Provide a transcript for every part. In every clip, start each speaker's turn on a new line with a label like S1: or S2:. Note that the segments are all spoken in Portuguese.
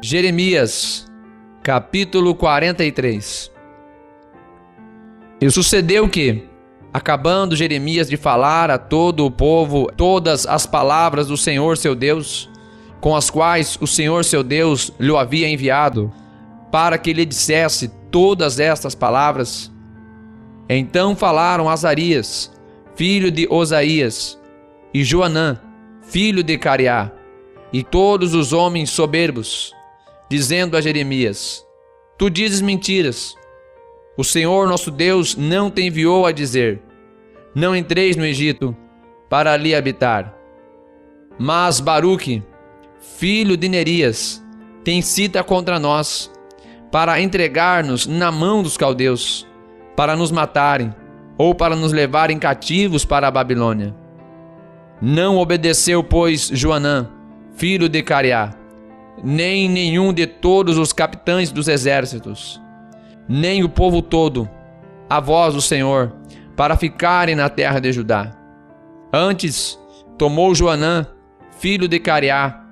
S1: Jeremias, capítulo 43. E sucedeu que, acabando Jeremias de falar a todo o povo todas as palavras do Senhor seu Deus, com as quais o Senhor seu Deus lhe havia enviado, para que lhe dissesse todas estas palavras, então falaram Azarias, filho de Osaías, e Joanã, filho de Cariá, e todos os homens soberbos, dizendo a Jeremias: Tu dizes mentiras. O Senhor nosso Deus não te enviou a dizer: Não entreis no Egito para ali habitar. Mas Baruque, filho de Nerias, te incita contra nós, para entregar-nos na mão dos caldeus, para nos matarem, ou para nos levarem cativos para a Babilônia. Não obedeceu, pois, Joanã, filho de Cariá, nem nenhum de todos os capitães dos exércitos, nem o povo todo, a voz do Senhor, para ficarem na terra de Judá. Antes, tomou Joanã, filho de Cariá,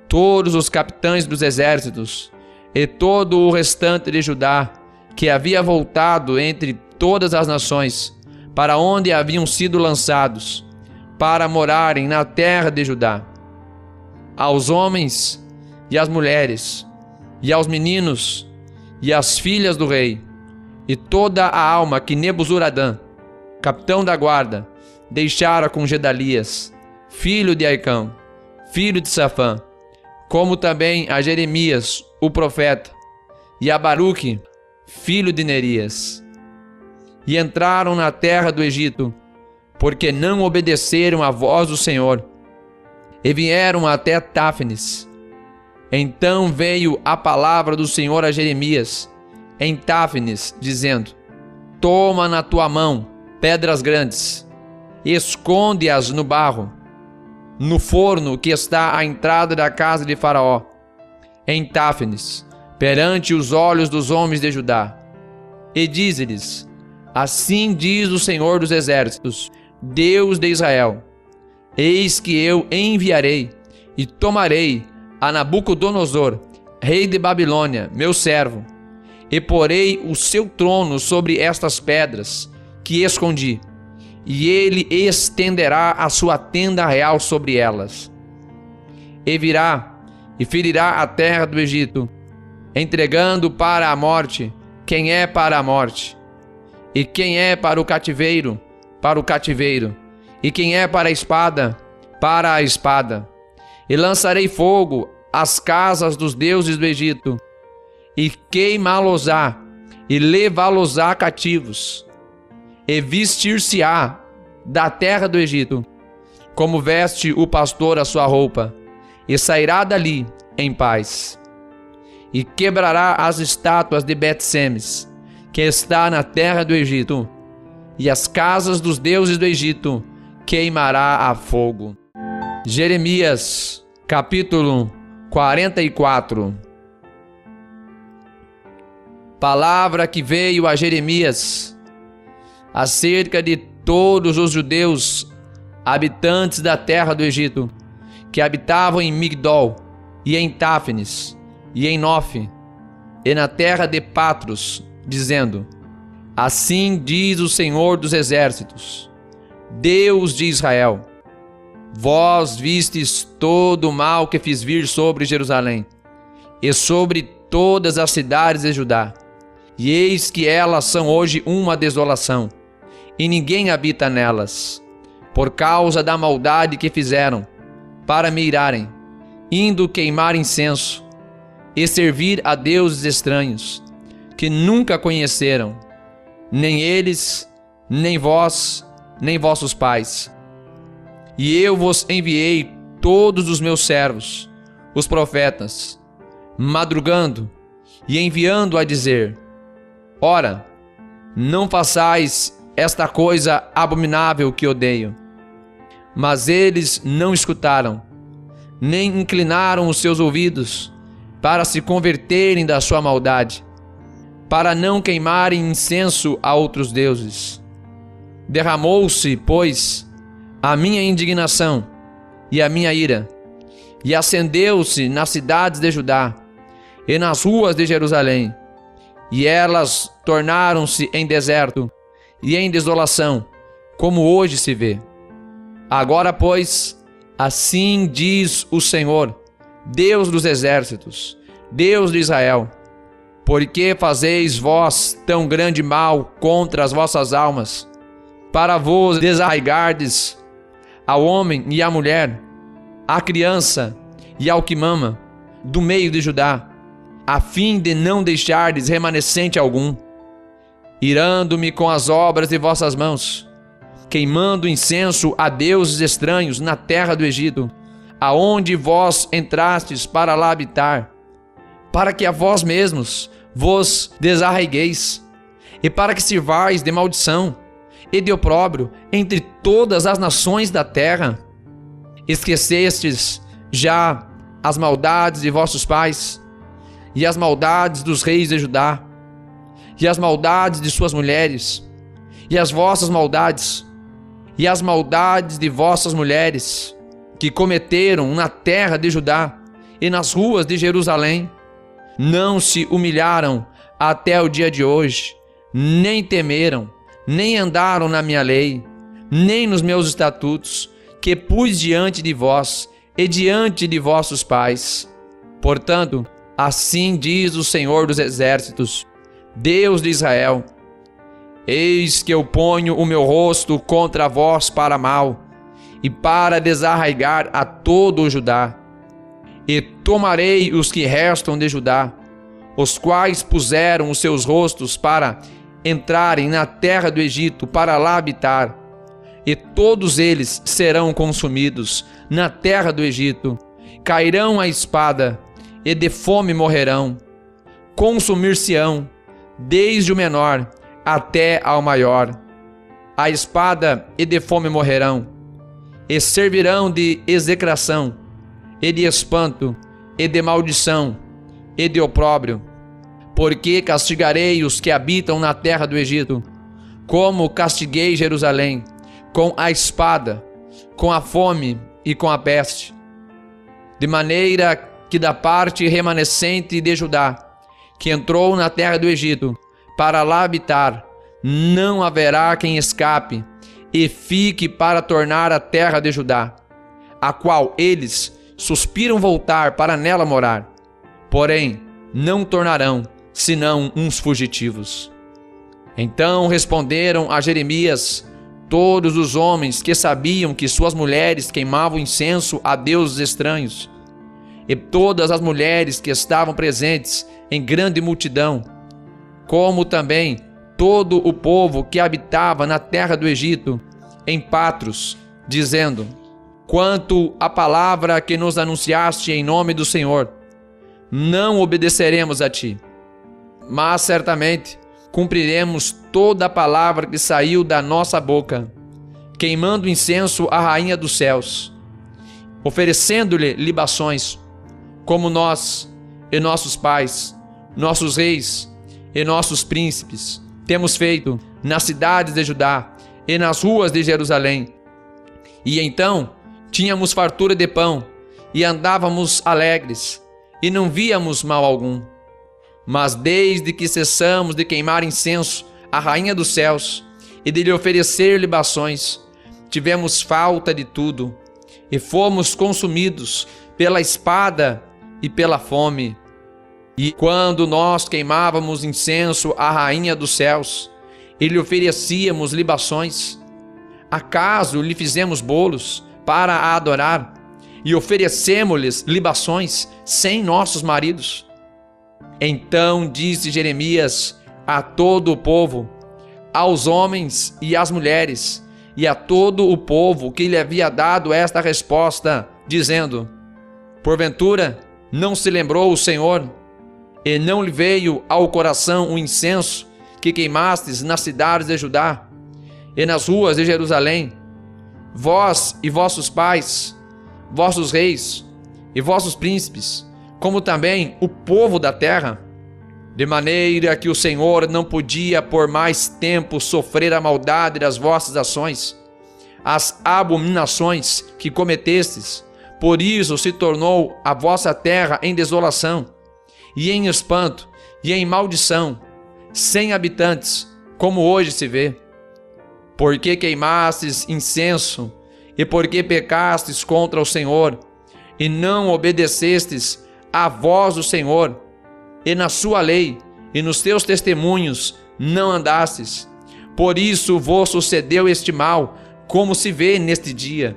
S1: todos os capitães dos exércitos, e todo o restante de Judá, que havia voltado entre todas as nações, para onde haviam sido lançados, para morarem na terra de Judá. Aos homens e às mulheres, e aos meninos, e às filhas do rei, e toda a alma que Nebuzaradã, capitão da guarda, deixara com Gedalias, filho de Aicão, filho de Safã, como também a Jeremias, o profeta, e a Baruque, filho de Nerias. E entraram na terra do Egito, porque não obedeceram à voz do Senhor, e vieram até Táfnis. Então veio a palavra do Senhor a Jeremias, em Táfnis, dizendo: Toma na tua mão pedras grandes, esconde-as no barro, no forno que está à entrada da casa de Faraó, em Táfnis, perante os olhos dos homens de Judá. E dize-lhes: Assim diz o Senhor dos Exércitos, Deus de Israel: Eis que eu enviarei e tomarei a Nabucodonosor, rei de Babilônia, meu servo, e porei o seu trono sobre estas pedras que escondi, e ele estenderá a sua tenda real sobre elas. E virá e ferirá a terra do Egito, entregando para a morte quem é para a morte, e quem é para o cativeiro, e quem é para a espada. E lançarei fogo às casas dos deuses do Egito, e queimá-los-á, e levá-los-á cativos, e vestir-se-á da terra do Egito, como veste o pastor a sua roupa, e sairá dali em paz. E quebrará as estátuas de Bet-Semes, que está na terra do Egito, e as casas dos deuses do Egito queimará a fogo. Jeremias, capítulo 44. Palavra que veio a Jeremias acerca de todos os judeus, habitantes da terra do Egito, que habitavam em Migdol, e em Táfnis, e em Nofe, e na terra de Patros, dizendo: Assim diz o Senhor dos Exércitos, Deus de Israel: Vós vistes todo o mal que fiz vir sobre Jerusalém, e sobre todas as cidades de Judá, e eis que elas são hoje uma desolação, e ninguém habita nelas, por causa da maldade que fizeram, para me irarem, indo queimar incenso, e servir a deuses estranhos, que nunca conheceram, nem eles, nem vós, nem vossos pais. E eu vos enviei todos os meus servos, os profetas, madrugando e enviando a dizer: Ora, não façais esta coisa abominável que odeio. Mas eles não escutaram, nem inclinaram os seus ouvidos para se converterem da sua maldade, para não queimarem incenso a outros deuses. Derramou-se, pois, a minha indignação e a minha ira, e acendeu-se nas cidades de Judá, e nas ruas de Jerusalém, e elas tornaram-se em deserto e em desolação, como hoje se vê. Agora, pois, assim diz o Senhor, Deus dos exércitos, Deus de Israel: por que fazeis vós tão grande mal contra as vossas almas, para vos desarraigardes ao homem e à mulher, à criança e ao que mama, do meio de Judá, a fim de não deixardes remanescente algum, irando-me com as obras de vossas mãos, queimando incenso a deuses estranhos na terra do Egito, aonde vós entrastes para lá habitar, para que a vós mesmos vos desarraigueis, e para que sirvais de maldição e de opróbrio entre todas as nações da terra. Esquecestes já as maldades de vossos pais, e as maldades dos reis de Judá, e as maldades de suas mulheres, e as vossas maldades, e as maldades de vossas mulheres, que cometeram na terra de Judá e nas ruas de Jerusalém. Não se humilharam até o dia de hoje, nem temeram, nem andaram na minha lei, nem nos meus estatutos, que pus diante de vós e diante de vossos pais. Portanto, assim diz o Senhor dos exércitos, Deus de Israel: eis que eu ponho o meu rosto contra vós para mal, e para desarraigar a todo o Judá. E tomarei os que restam de Judá, os quais puseram os seus rostos para entrarem na terra do Egito para lá habitar, e todos eles serão consumidos na terra do Egito, cairão à espada, e de fome morrerão, consumir-se-ão, desde o menor até ao maior. A espada e de fome morrerão, e servirão de execração, e de espanto, e de maldição, e de opróbrio, porque castigarei os que habitam na terra do Egito, como castiguei Jerusalém, com a espada, com a fome e com a peste. De maneira que da parte remanescente de Judá, que entrou na terra do Egito, para lá habitar, não haverá quem escape e fique para tornar a terra de Judá, a qual eles suspiram voltar para nela morar. Porém, não tornarão, senão uns fugitivos. Então responderam a Jeremias todos os homens que sabiam que suas mulheres queimavam incenso a deuses estranhos, e todas as mulheres que estavam presentes em grande multidão, como também todo o povo que habitava na terra do Egito, em Patros, dizendo: quanto à palavra que nos anunciaste em nome do Senhor, não obedeceremos a ti, mas certamente cumpriremos toda a palavra que saiu da nossa boca, queimando incenso à rainha dos céus, oferecendo-lhe libações, como nós e nossos pais, nossos reis e nossos príncipes temos feito nas cidades de Judá e nas ruas de Jerusalém. E então tínhamos fartura de pão e andávamos alegres, e não víamos mal algum. Mas desde que cessamos de queimar incenso à rainha dos céus e de lhe oferecer libações, tivemos falta de tudo, e fomos consumidos pela espada e pela fome. E quando nós queimávamos incenso à rainha dos céus e lhe oferecíamos libações, acaso lhe fizemos bolos para a adorar e oferecemos-lhes libações sem nossos maridos? Então disse Jeremias a todo o povo, aos homens e às mulheres, e a todo o povo que lhe havia dado esta resposta, dizendo: porventura não se lembrou o Senhor, e não lhe veio ao coração o incenso que queimastes nas cidades de Judá e nas ruas de Jerusalém, vós e vossos pais, vossos reis e vossos príncipes, como também o povo da terra? De maneira que o Senhor não podia por mais tempo sofrer a maldade das vossas ações, as abominações que cometestes. Por isso se tornou a vossa terra em desolação, e em espanto, e em maldição, sem habitantes, como hoje se vê. Porque queimastes incenso, e porque pecastes contra o Senhor, e não obedecestes à voz do Senhor, e na sua lei, e nos teus testemunhos não andastes. Por isso vos sucedeu este mal, como se vê neste dia.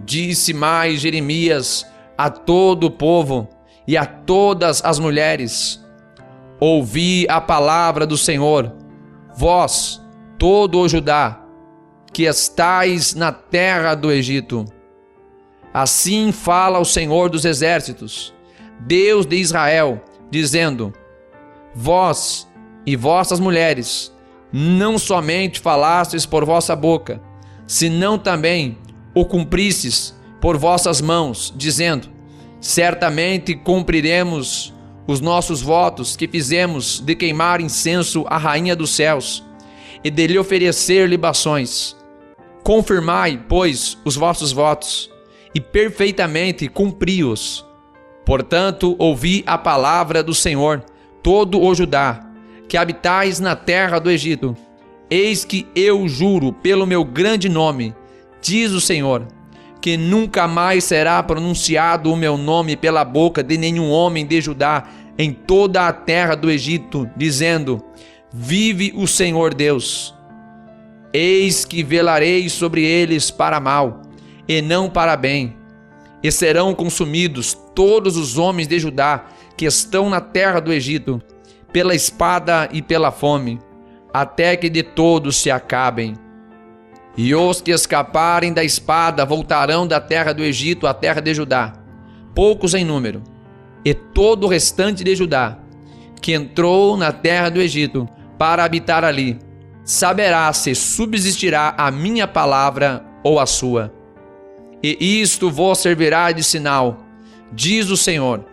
S1: Disse mais Jeremias a todo o povo e a todas as mulheres: ouvi a palavra do Senhor, vós, todo o Judá, que estais na terra do Egito. Assim fala o Senhor dos exércitos, Deus de Israel, dizendo: vós e vossas mulheres não somente falastes por vossa boca, senão também o cumpristes por vossas mãos, dizendo: certamente cumpriremos os nossos votos que fizemos de queimar incenso à rainha dos céus e de lhe oferecer libações. Confirmai, pois, os vossos votos e perfeitamente cumpri-os. Portanto, ouvi a palavra do Senhor, todo o Judá, que habitais na terra do Egito. Eis que eu juro pelo meu grande nome, diz o Senhor, que nunca mais será pronunciado o meu nome pela boca de nenhum homem de Judá em toda a terra do Egito, dizendo: vive o Senhor Deus. Eis que velarei sobre eles para mal, e não para bem, e serão consumidos todos os homens de Judá que estão na terra do Egito, pela espada e pela fome, até que de todos se acabem. E os que escaparem da espada voltarão da terra do Egito à terra de Judá, poucos em número, e todo o restante de Judá, que entrou na terra do Egito para habitar ali, saberá se subsistirá a minha palavra ou a sua. E isto vos servirá de sinal, diz o Senhor,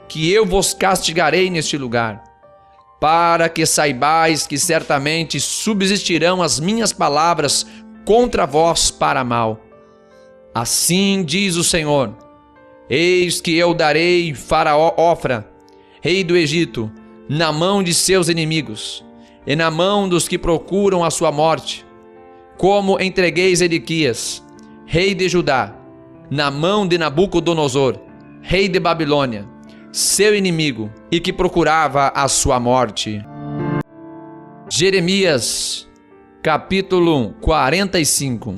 S1: que eu vos castigarei neste lugar, para que saibais que certamente subsistirão as minhas palavras contra vós para mal. Assim diz o Senhor: eis que eu darei Faraó Ofra, rei do Egito, na mão de seus inimigos, e na mão dos que procuram a sua morte, como entreguei Zedequias, rei de Judá, na mão de Nabucodonosor, rei de Babilônia, seu inimigo, e que procurava a sua morte. Jeremias, capítulo 45.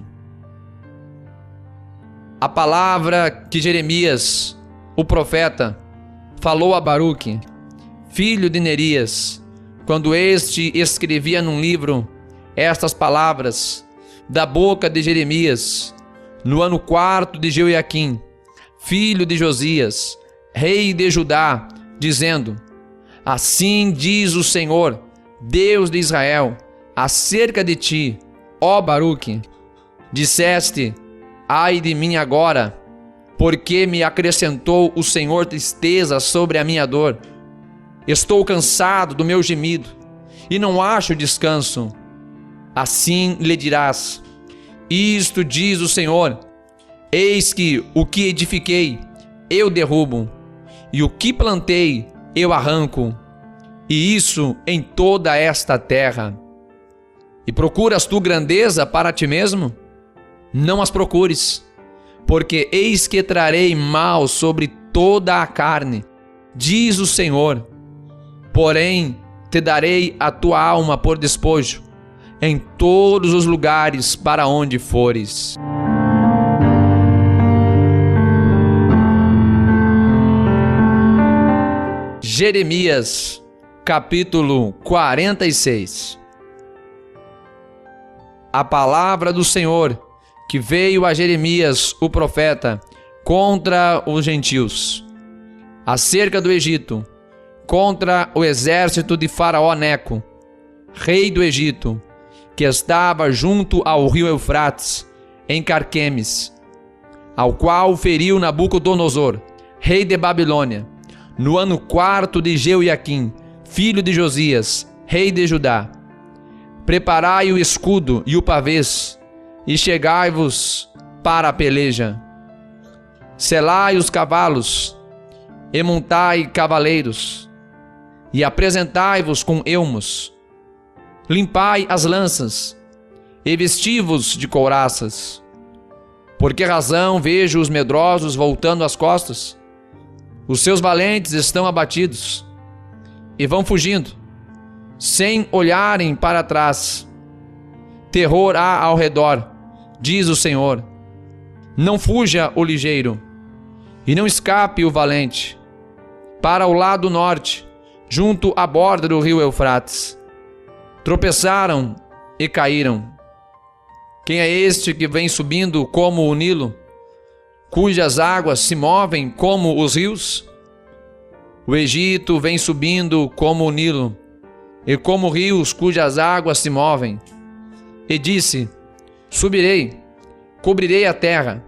S1: A palavra que Jeremias, o profeta, falou a Baruque, filho de Nerias, quando este escrevia num livro estas palavras, da boca de Jeremias, no ano 4 de Jeoiaquim, filho de Josias, rei de Judá, dizendo: assim diz o Senhor, Deus de Israel, acerca de ti, ó Baruque, disseste: ai de mim agora, porque me acrescentou o Senhor tristeza sobre a minha dor. Estou cansado do meu gemido, e não acho descanso. Assim lhe dirás: isto diz o Senhor, eis que o que edifiquei, eu derrubo, e o que plantei, eu arranco, e isso em toda esta terra. E procuras tu grandeza para ti mesmo? Não as procures, porque eis que trarei mal sobre toda a carne, diz o Senhor. Porém, te darei a tua alma por despojo, em todos os lugares para onde fores. Jeremias, capítulo 46. A palavra do Senhor que veio a Jeremias, o profeta, contra os gentios, acerca do Egito, contra o exército de Faraó Neco, rei do Egito, que estava junto ao rio Eufrates, em Carquemes, ao qual feriu Nabucodonosor, rei de Babilônia, no ano 4 de Jeoiaquim, filho de Josias, rei de Judá. Preparai o escudo e o pavês, e chegai-vos para a peleja. Selai os cavalos, e montai cavaleiros, e apresentai-vos com elmos. Limpai as lanças, e vesti-vos de couraças. Por que razão vejo os medrosos voltando as costas? Os seus valentes estão abatidos, e vão fugindo, sem olharem para trás. Terror há ao redor, diz o Senhor. Não fuja o ligeiro, e não escape o valente. Para o lado norte, junto à borda do rio Eufrates. Tropeçaram e caíram. Quem é este que vem subindo como o Nilo, cujas águas se movem como os rios? O Egito vem subindo como o Nilo, e como rios cujas águas se movem. E disse: subirei, cobrirei a terra,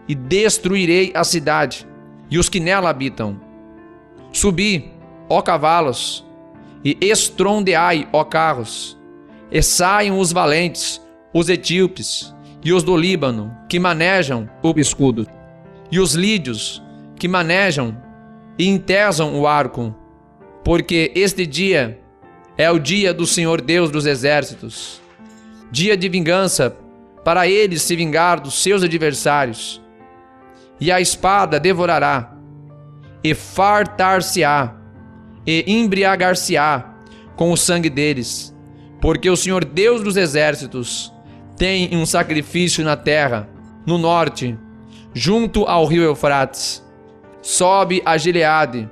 S1: e destruirei a cidade, e os que nela habitam. Subi, ó cavalos, e estrondeai, ó carros, e saiam os valentes, os etíopes, e os do Líbano, que manejam o escudo, e os lídios, que manejam e entesam o arco, porque este dia é o dia do Senhor Deus dos exércitos, dia de vingança, para ele se vingar dos seus adversários. E a espada devorará, e fartar-se-á, e embriagar-se-á com o sangue deles, porque o Senhor Deus dos exércitos tem um sacrifício na terra, no norte, junto ao rio Eufrates. Sobe a Gileade,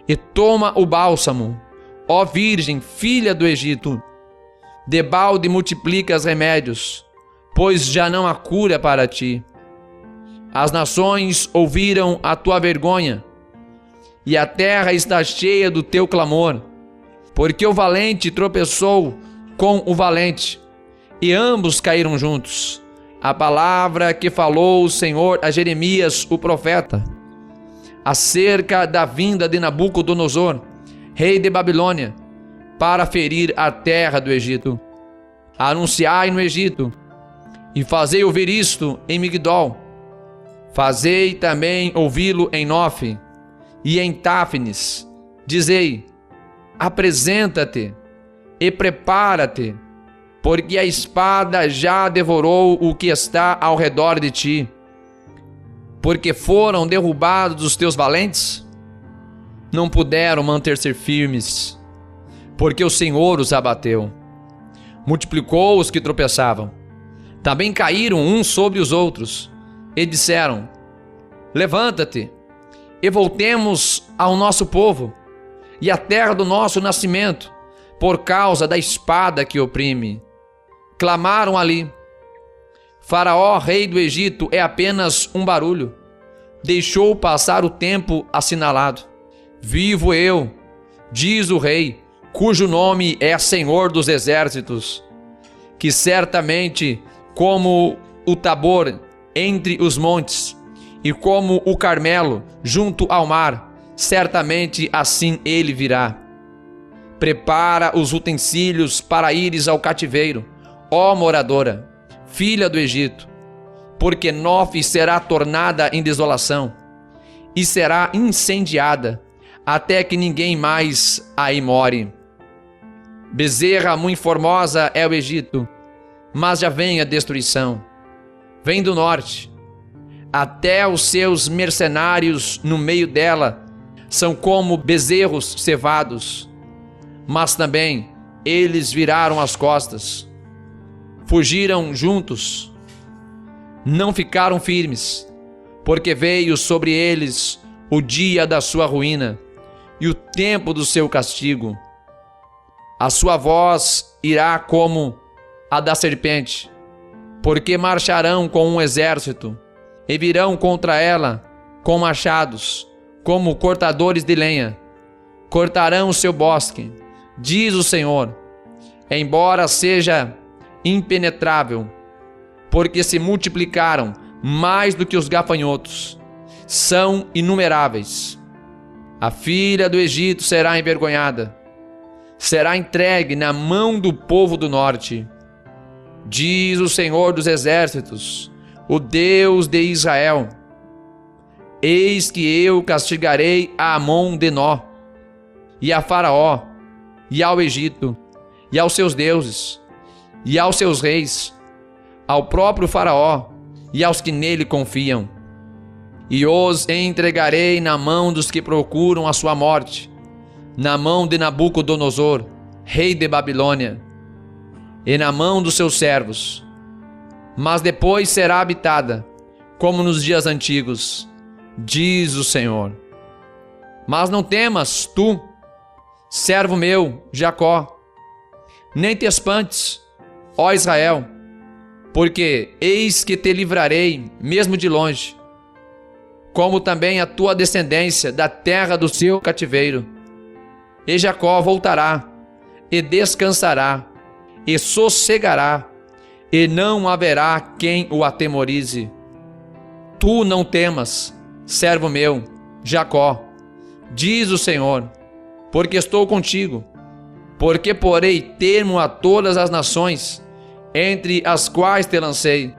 S1: e toma o bálsamo, ó virgem, filha do Egito. Debalde multiplicas remédios, pois já não há cura para ti. As nações ouviram a tua vergonha, e a terra está cheia do teu clamor, porque o valente tropeçou com o valente, e ambos caíram juntos. A palavra que falou o Senhor a Jeremias, o profeta, acerca da vinda de Nabucodonosor, rei de Babilônia, para ferir a terra do Egito. Anunciai no Egito, e fazei ouvir isto em Migdol. Fazei também ouvi-lo em Nofe e em Táfnis. Dizei: apresenta-te e prepara-te, porque a espada já devorou o que está ao redor de ti. Porque foram derrubados os teus valentes? Não puderam manter-se firmes, porque o Senhor os abateu. Multiplicou os que tropeçavam. Também caíram uns sobre os outros, e disseram: levanta-te, e voltemos ao nosso povo, e à terra do nosso nascimento, por causa da espada que oprime. Clamaram ali: Faraó, rei do Egito, é apenas um barulho. Deixou passar o tempo assinalado. Vivo eu, diz o rei, cujo nome é Senhor dos exércitos, que certamente, como o Tabor entre os montes, e como o Carmelo junto ao mar, certamente assim ele virá. Prepara os utensílios para ires ao cativeiro, ó moradora, filha do Egito, porque Nofe será tornada em desolação, e será incendiada, até que ninguém mais aí more. Bezerra muito formosa é o Egito, mas já vem a destruição. Vem do norte, até os seus mercenários no meio dela são como bezerros cevados, mas também eles viraram as costas, fugiram juntos, não ficaram firmes, porque veio sobre eles o dia da sua ruína e o tempo do seu castigo. A sua voz irá como a da serpente, porque marcharão com um exército e virão contra ela com machados, como cortadores de lenha. Cortarão o seu bosque, diz o Senhor, embora seja impenetrável, porque se multiplicaram mais do que os gafanhotos, são inumeráveis. A filha do Egito será envergonhada, será entregue na mão do povo do norte, diz o Senhor dos exércitos, o Deus de Israel. Eis que eu castigarei a Amon de Nó, e a Faraó, e ao Egito, e aos seus deuses, e aos seus reis, ao próprio Faraó, e aos que nele confiam. E os entregarei na mão dos que procuram a sua morte, na mão de Nabucodonosor, rei de Babilônia, e na mão dos seus servos. Mas depois será habitada, como nos dias antigos, diz o Senhor. Mas não temas, tu, servo meu, Jacó, nem te espantes, ó Israel, porque eis que te livrarei mesmo de longe, como também a tua descendência da terra do seu cativeiro. E Jacó voltará, e descansará, e sossegará, e não haverá quem o atemorize. Tu não temas, servo meu, Jacó, diz o Senhor, porque estou contigo, porque porei termo a todas as nações, entre as quais te lancei.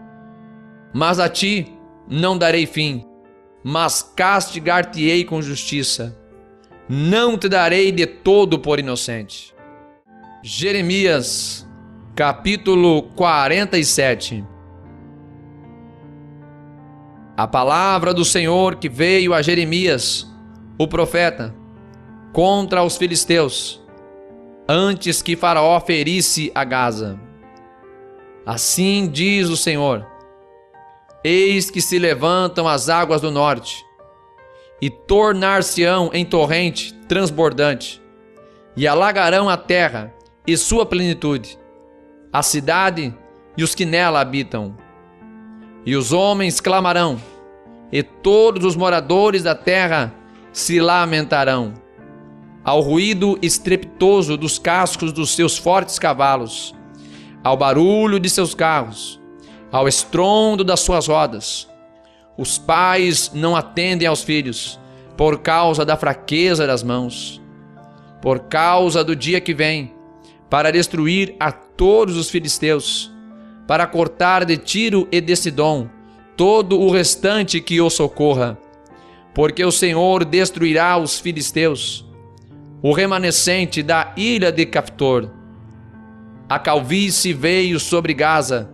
S1: Mas a ti não darei fim, mas castigar-te-ei com justiça. Não te darei de todo por inocente. Jeremias, capítulo 47. A palavra do Senhor que veio a Jeremias, o profeta, contra os filisteus, antes que Faraó ferisse a Gaza. Assim diz o Senhor: eis que se levantam as águas do norte, e tornar-se-ão em torrente transbordante, e alagarão a terra e sua plenitude, a cidade e os que nela habitam. E os homens clamarão, e todos os moradores da terra se lamentarão, ao ruído estrepitoso dos cascos dos seus fortes cavalos, ao barulho de seus carros, ao estrondo das suas rodas. Os pais não atendem aos filhos, por causa da fraqueza das mãos, por causa do dia que vem, para destruir a todos os filisteus, para cortar de Tiro e de Sidom todo o restante que o socorra, porque o Senhor destruirá os filisteus, o remanescente da ilha de Caftor. A calvície veio sobre Gaza,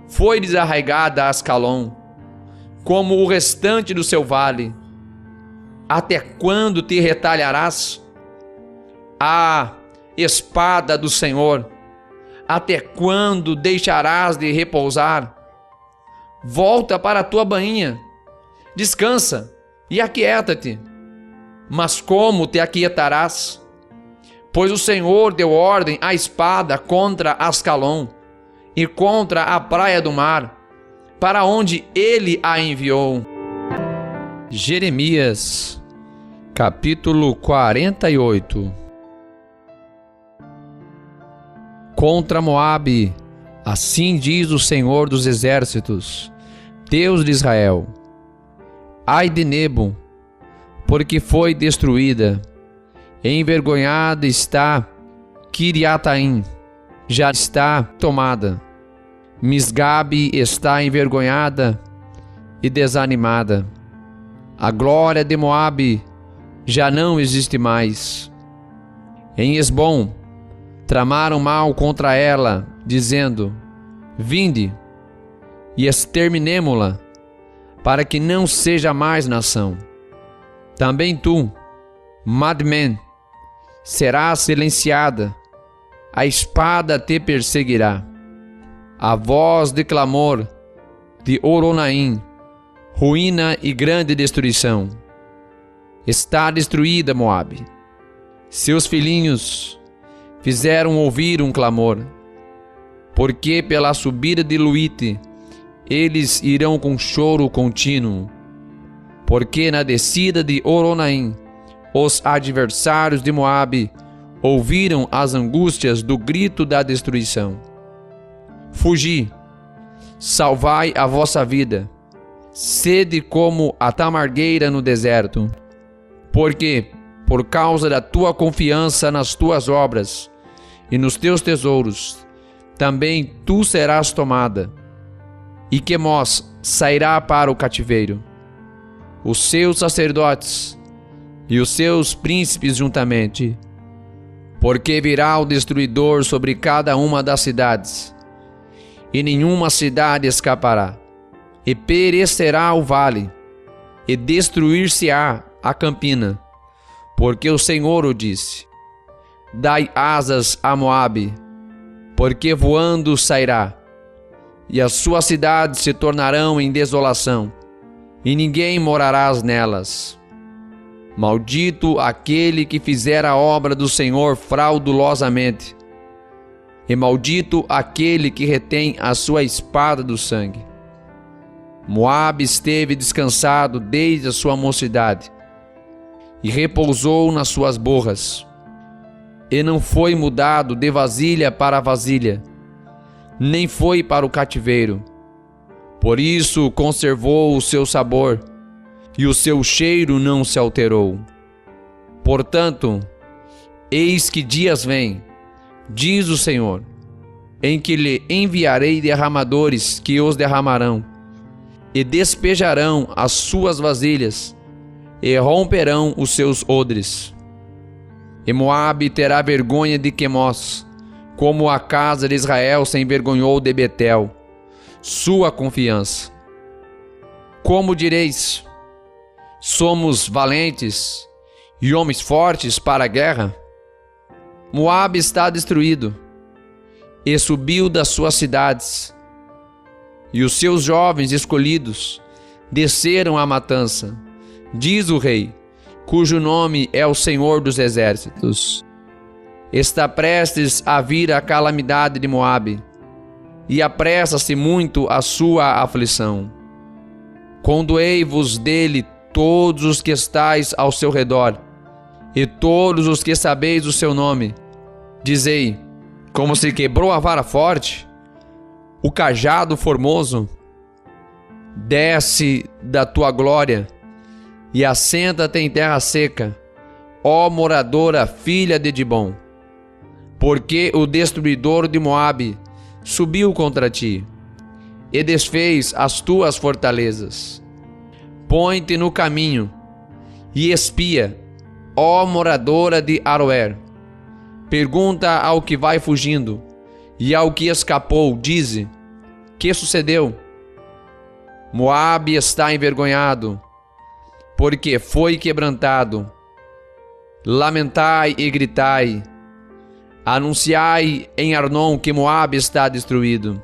S1: foi desarraigada a Ascalon, como o restante do seu vale. Até quando te retalharás? Ah, espada do Senhor, até quando deixarás de repousar? Volta para a tua bainha, descansa e aquieta-te. Mas como te aquietarás? Pois o Senhor deu ordem à espada contra Ascalon e contra a praia do mar, para onde ele a enviou. Jeremias, capítulo 48. Contra Moabe, assim diz o Senhor dos exércitos, Deus de Israel: ai de Nebo, porque foi destruída. Envergonhada está Kiriataim, já está tomada. Misgabe está envergonhada e desanimada. A glória de Moabe já não existe mais. Em Esbom tramaram mal contra ela, dizendo: vinde e exterminemo-la, para que não seja mais nação. Também tu, Madmen, serás silenciada, a espada te perseguirá. A voz de clamor de Oronaim, ruína e grande destruição. Está destruída Moabe. Seus filhinhos fizeram ouvir um clamor, porque pela subida de Luíte eles irão com choro contínuo, porque na descida de Oronaim os adversários de Moabe ouviram as angústias do grito da destruição. Fugi, salvai a vossa vida, sede como a tamargueira no deserto, porque por causa da tua confiança nas tuas obras e nos teus tesouros, também tu serás tomada, e Quemos sairá para o cativeiro. os seus sacerdotes e os seus príncipes juntamente. Porque virá o destruidor sobre cada uma das cidades, e nenhuma cidade escapará. E perecerá o vale, e destruir-se-á a campina, porque o Senhor o disse. Dai asas a Moabe, porque voando sairá, e as suas cidades se tornarão em desolação, e ninguém morará nelas. Maldito aquele que fizer a obra do Senhor fraudulosamente, e maldito aquele que retém a sua espada do sangue. Moabe esteve descansado desde a sua mocidade, e repousou nas suas borras, e não foi mudado de vasilha para vasilha, nem foi para o cativeiro. Por isso conservou o seu sabor, e o seu cheiro não se alterou. Portanto, eis que dias vêm, diz o Senhor, em que lhe enviarei derramadores que os derramarão, e despejarão as suas vasilhas, e romperão os seus odres. E Moabe terá vergonha de Quemós, como a casa de Israel se envergonhou de Betel, sua confiança. Como direis: somos valentes e homens fortes para a guerra? Moabe está destruído, e subiu das suas cidades, e os seus jovens escolhidos desceram à matança, diz o rei, cujo nome é o Senhor dos Exércitos. Está prestes a vir a calamidade de Moabe, e apressa-se muito a sua aflição. Condoei-vos dele todos os que estáis ao seu redor, e todos os que sabeis o seu nome. Dizei: como se quebrou a vara forte, o cajado formoso. Desce da tua glória e assenta-te em terra seca, ó moradora filha de Dibom. Porque o destruidor de Moabe subiu contra ti, e desfez as tuas fortalezas. Põe-te no caminho, e espia, ó moradora de Aroer. Pergunta ao que vai fugindo, e ao que escapou, dize: que sucedeu? Moabe está envergonhado, porque foi quebrantado. Lamentai e gritai, anunciai em Arnon que Moabe está destruído.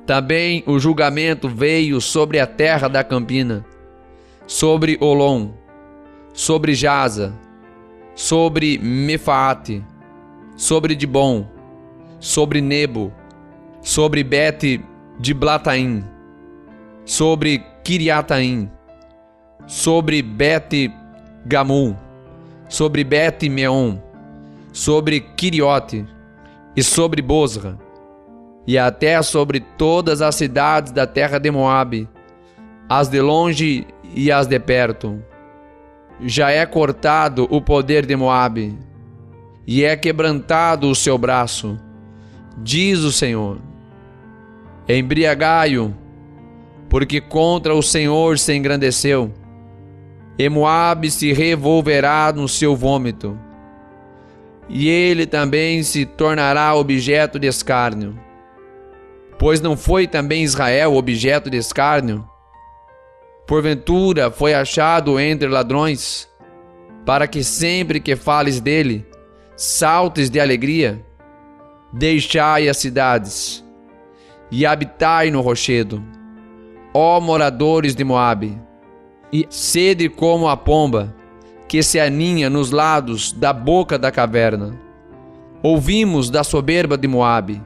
S1: Também o julgamento veio sobre a terra da campina, sobre Olom, sobre Jaza, sobre Mefaate, sobre Dibom, sobre Nebo, sobre Bet-Diblataim, sobre Kiriataim, sobre Bet-Gamul, sobre Bet-Meon, sobre Quiriote e sobre Bosra, e até sobre todas as cidades da terra de Moabe, as de longe e as de perto. Já é cortado o poder de Moabe, e é quebrantado o seu braço, diz o Senhor. Embriagai-o, porque contra o Senhor se engrandeceu, e Moabe se revolverá no seu vômito, e ele também se tornará objeto de escárnio. Pois não foi também Israel objeto de escárnio? Porventura foi achado entre ladrões, para que sempre que fales dele, saltes de alegria? Deixai as cidades, e habitai no rochedo, ó moradores de Moabe, e sede como a pomba, que se aninha nos lados da boca da caverna. Ouvimos da soberba de Moabe,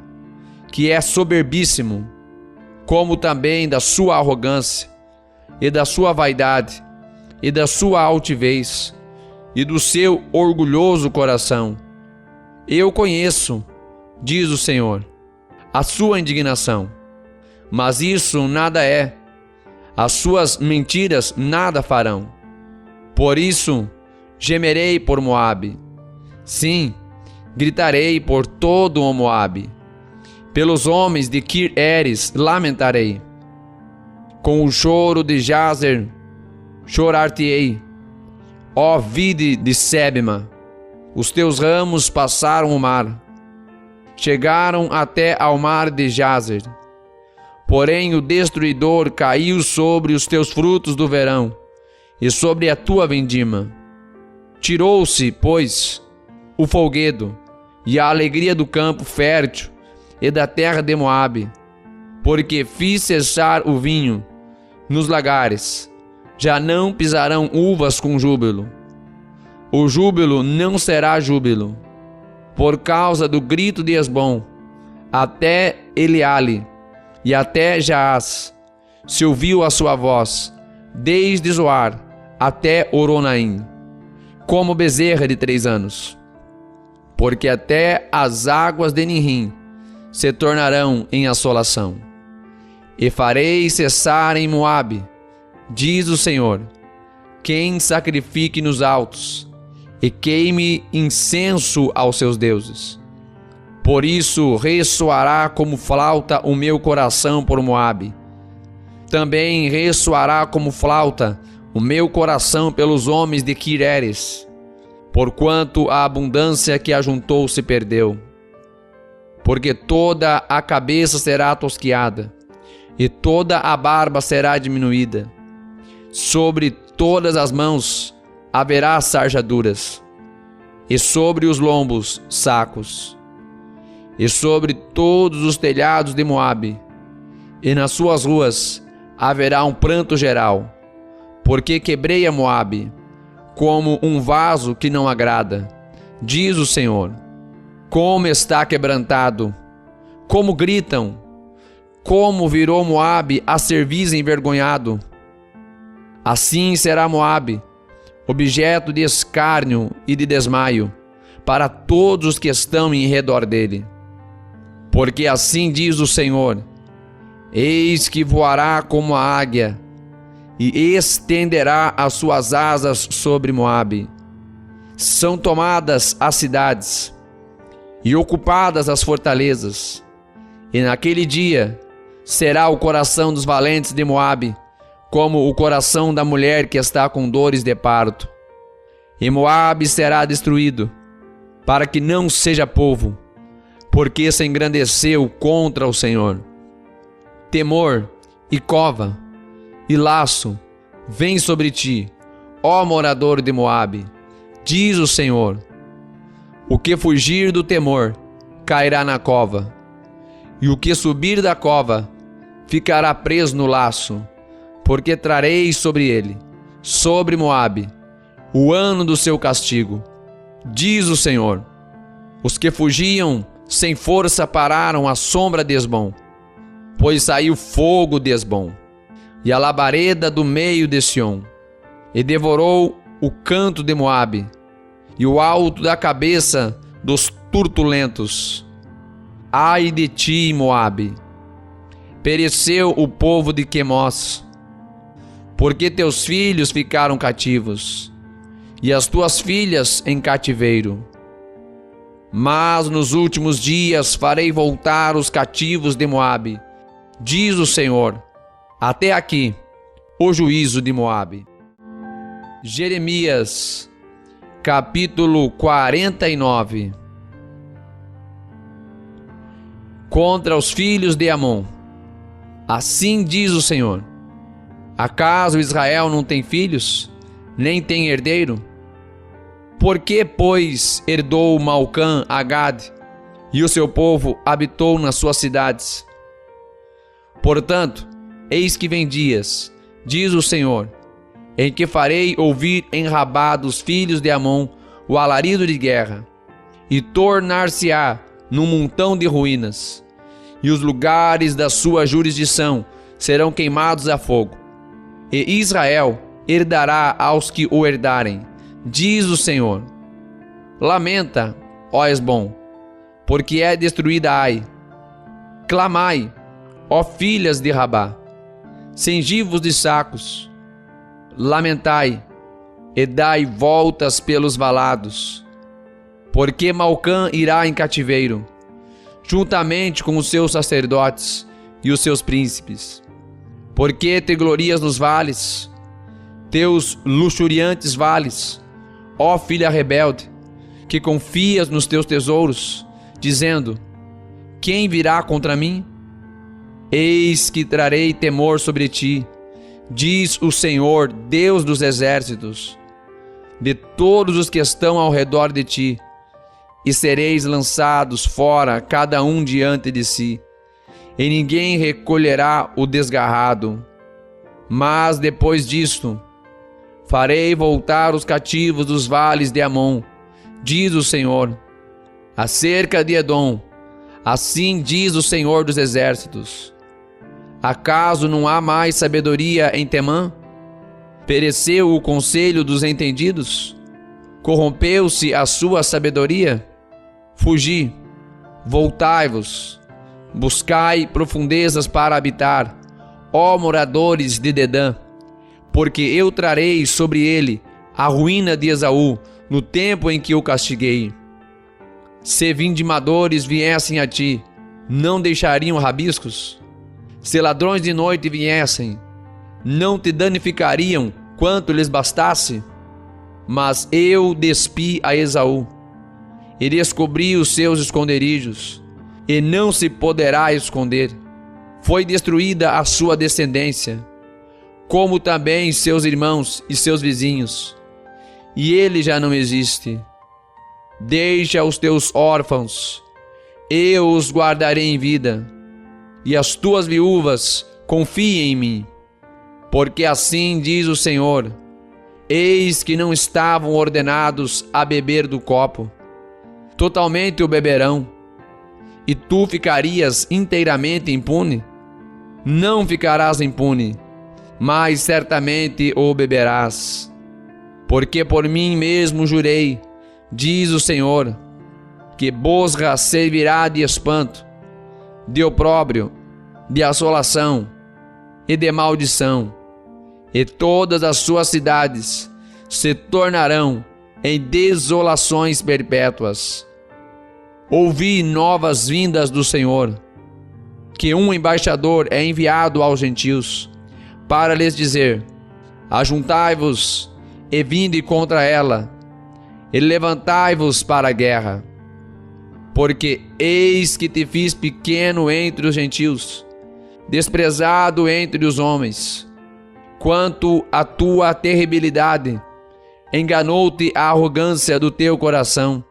S1: que é soberbíssimo, como também da sua arrogância, e da sua vaidade, e da sua altivez, e do seu orgulhoso coração. Eu conheço, diz o Senhor, a sua indignação, mas isso nada é, as suas mentiras nada farão. Por isso gemerei por Moabe, sim, gritarei por todo o Moabe. Pelos homens de Kir-Eres lamentarei. Com o choro de Jazer chorar-te-ei, ó vide de Sébima. Os teus ramos passaram o mar, chegaram até ao mar de Jazer. Porém o destruidor caiu sobre os teus frutos do verão e sobre a tua vindima. Tirou-se, pois, o folguedo e a alegria do campo fértil e da terra de Moabe, porque fiz cessar o vinho nos lagares. Já não pisarão uvas com júbilo. O júbilo não será júbilo, por causa do grito de Esbom, até Eleale e até Jaaz se ouviu a sua voz, desde Zoar até Oronaim, como bezerra de 3 anos. Porque até as águas de Ninrim se tornarão em assolação. E farei cessar em Moabe, diz o Senhor, quem sacrifique nos altos e queime incenso aos seus deuses. Por isso ressoará como flauta o meu coração por Moabe. Também ressoará como flauta o meu coração pelos homens de Quireres, porquanto a abundância que ajuntou se perdeu. Porque toda a cabeça será tosquiada, e toda a barba será diminuída. Sobre todas as mãos haverá sarjaduras, e sobre os lombos sacos, e sobre todos os telhados de Moabe, e nas suas ruas haverá um pranto geral, porque quebrei a Moabe como um vaso que não agrada, diz o Senhor. Como está quebrantado, como gritam, como virou Moabe a cerviz envergonhado. Assim será Moabe, objeto de escárnio e de desmaio, para todos os que estão em redor dele. Porque assim diz o Senhor: eis que voará como a águia, e estenderá as suas asas sobre Moabe. São tomadas as cidades, e ocupadas as fortalezas, e naquele dia será o coração dos valentes de Moabe como o coração da mulher que está com dores de parto. E Moabe será destruído, para que não seja povo, porque se engrandeceu contra o Senhor. Temor e cova e laço vem sobre ti, ó morador de Moabe, diz o Senhor. O que fugir do temor cairá na cova, e o que subir da cova ficará preso no laço, porque trarei sobre ele, sobre Moabe, o ano do seu castigo, diz o Senhor. Os que fugiam sem força pararam à sombra de Esbom, pois saiu fogo de Esbom, e a labareda do meio de Sion, e devorou o canto de Moabe, e o alto da cabeça dos turtulentos. Ai de ti, Moabe! Pereceu o povo de Quemós, porque teus filhos ficaram cativos, e as tuas filhas em cativeiro. Mas nos últimos dias farei voltar os cativos de Moabe, diz o Senhor. Até aqui o juízo de Moabe. Jeremias, capítulo 49. Contra os filhos de Amon. Assim diz o Senhor: acaso Israel não tem filhos, nem tem herdeiro? Por que, pois, herdou Malcã a Gade, e o seu povo habitou nas suas cidades? Portanto, eis que vem dias, diz o Senhor, em que farei ouvir em Rabá dos filhos de Amon o alarido de guerra, e tornar-se-á num montão de ruínas, e os lugares da sua jurisdição serão queimados a fogo, e Israel herdará aos que o herdarem, diz o Senhor. Lamenta, ó Esbom, porque é destruída Ai. Clamai, ó filhas de Rabá, cingivos de sacos. Lamentai, e dai voltas pelos valados, porque Malcã irá em cativeiro, juntamente com os seus sacerdotes e os seus príncipes. Porque te glorias nos vales, teus luxuriantes vales, ó filha rebelde, que confias nos teus tesouros, dizendo: quem virá contra mim? Eis que trarei temor sobre ti, diz o Senhor, Deus dos exércitos, de todos os que estão ao redor de ti, e sereis lançados fora, cada um diante de si, e ninguém recolherá o desgarrado. Mas depois disto, farei voltar os cativos dos vales de Amon, diz o Senhor. Acerca de Edom, assim diz o Senhor dos exércitos: acaso não há mais sabedoria em Temã? Pereceu o conselho dos entendidos? Corrompeu-se a sua sabedoria? Fugi, voltai-vos, buscai profundezas para habitar, ó moradores de Dedã, porque eu trarei sobre ele a ruína de Esaú no tempo em que o castiguei. Se vindimadores viessem a ti, não deixariam rabiscos? Se ladrões de noite viessem, não te danificariam quanto lhes bastasse? Mas eu despi a Esaú, e descobri os seus esconderijos, e não se poderá esconder. Foi destruída a sua descendência, como também seus irmãos e seus vizinhos, e ele já não existe. Deixa os teus órfãos, eu os guardarei em vida, e as tuas viúvas confiem em mim, porque assim diz o Senhor: eis que não estavam ordenados a beber do copo, totalmente o beberão, e tu ficarias inteiramente impune? Não ficarás impune, mas certamente o beberás, porque por mim mesmo jurei, diz o Senhor, que Bosra servirá de espanto, de opróbrio, de assolação e de maldição, e todas as suas cidades se tornarão em desolações perpétuas. Ouvi novas vindas do Senhor, que um embaixador é enviado aos gentios, para lhes dizer: ajuntai-vos e vinde contra ela, e levantai-vos para a guerra. Porque eis que te fiz pequeno entre os gentios, desprezado entre os homens. Quanto à tua terribilidade, enganou-te a arrogância do teu coração.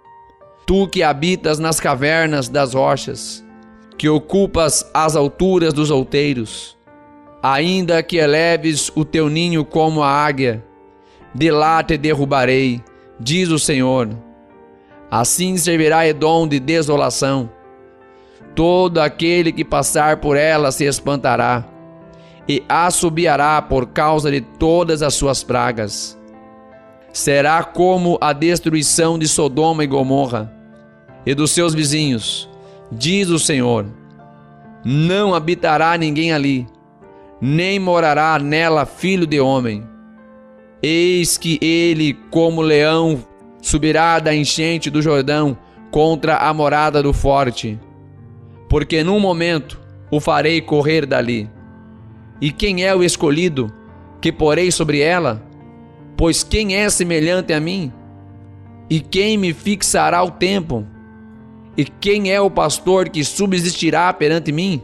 S1: Tu que habitas nas cavernas das rochas, que ocupas as alturas dos outeiros, ainda que eleves o teu ninho como a águia, de lá te derrubarei, diz o Senhor. Assim servirá Edom de desolação. Todo aquele que passar por ela se espantará, e assobiará por causa de todas as suas pragas. Será como a destruição de Sodoma e Gomorra, e dos seus vizinhos, diz o Senhor. Não habitará ninguém ali, nem morará nela filho de homem. Eis que ele, como leão, subirá da enchente do Jordão contra a morada do forte, porque num momento o farei correr dali. E quem é o escolhido que porei sobre ela? Pois quem é semelhante a mim? E quem me fixará o tempo? E quem é o pastor que subsistirá perante mim?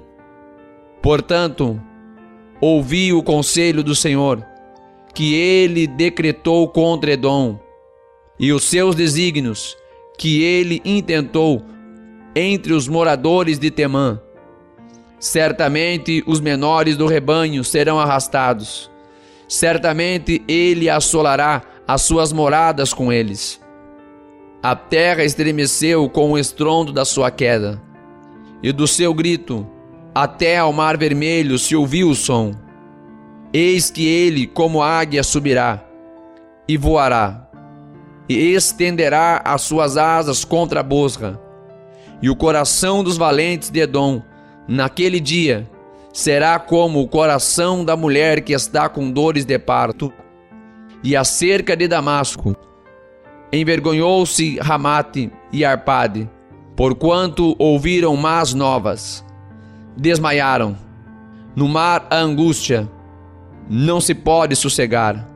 S1: Portanto, ouvi o conselho do Senhor, que ele decretou contra Edom, e os seus desígnios, que ele intentou entre os moradores de Temã. Certamente os menores do rebanho serão arrastados, certamente ele assolará as suas moradas com eles. A terra estremeceu com o estrondo da sua queda, e do seu grito até ao mar vermelho se ouviu o som. Eis que ele como águia subirá, e voará, e estenderá as suas asas contra a Bosra, e o coração dos valentes de Edom, naquele dia, será como o coração da mulher que está com dores de parto. E acerca de Damasco, envergonhou-se Ramate e Arpade, porquanto ouviram más novas. Desmaiaram. No mar a angústia, não se pode sossegar.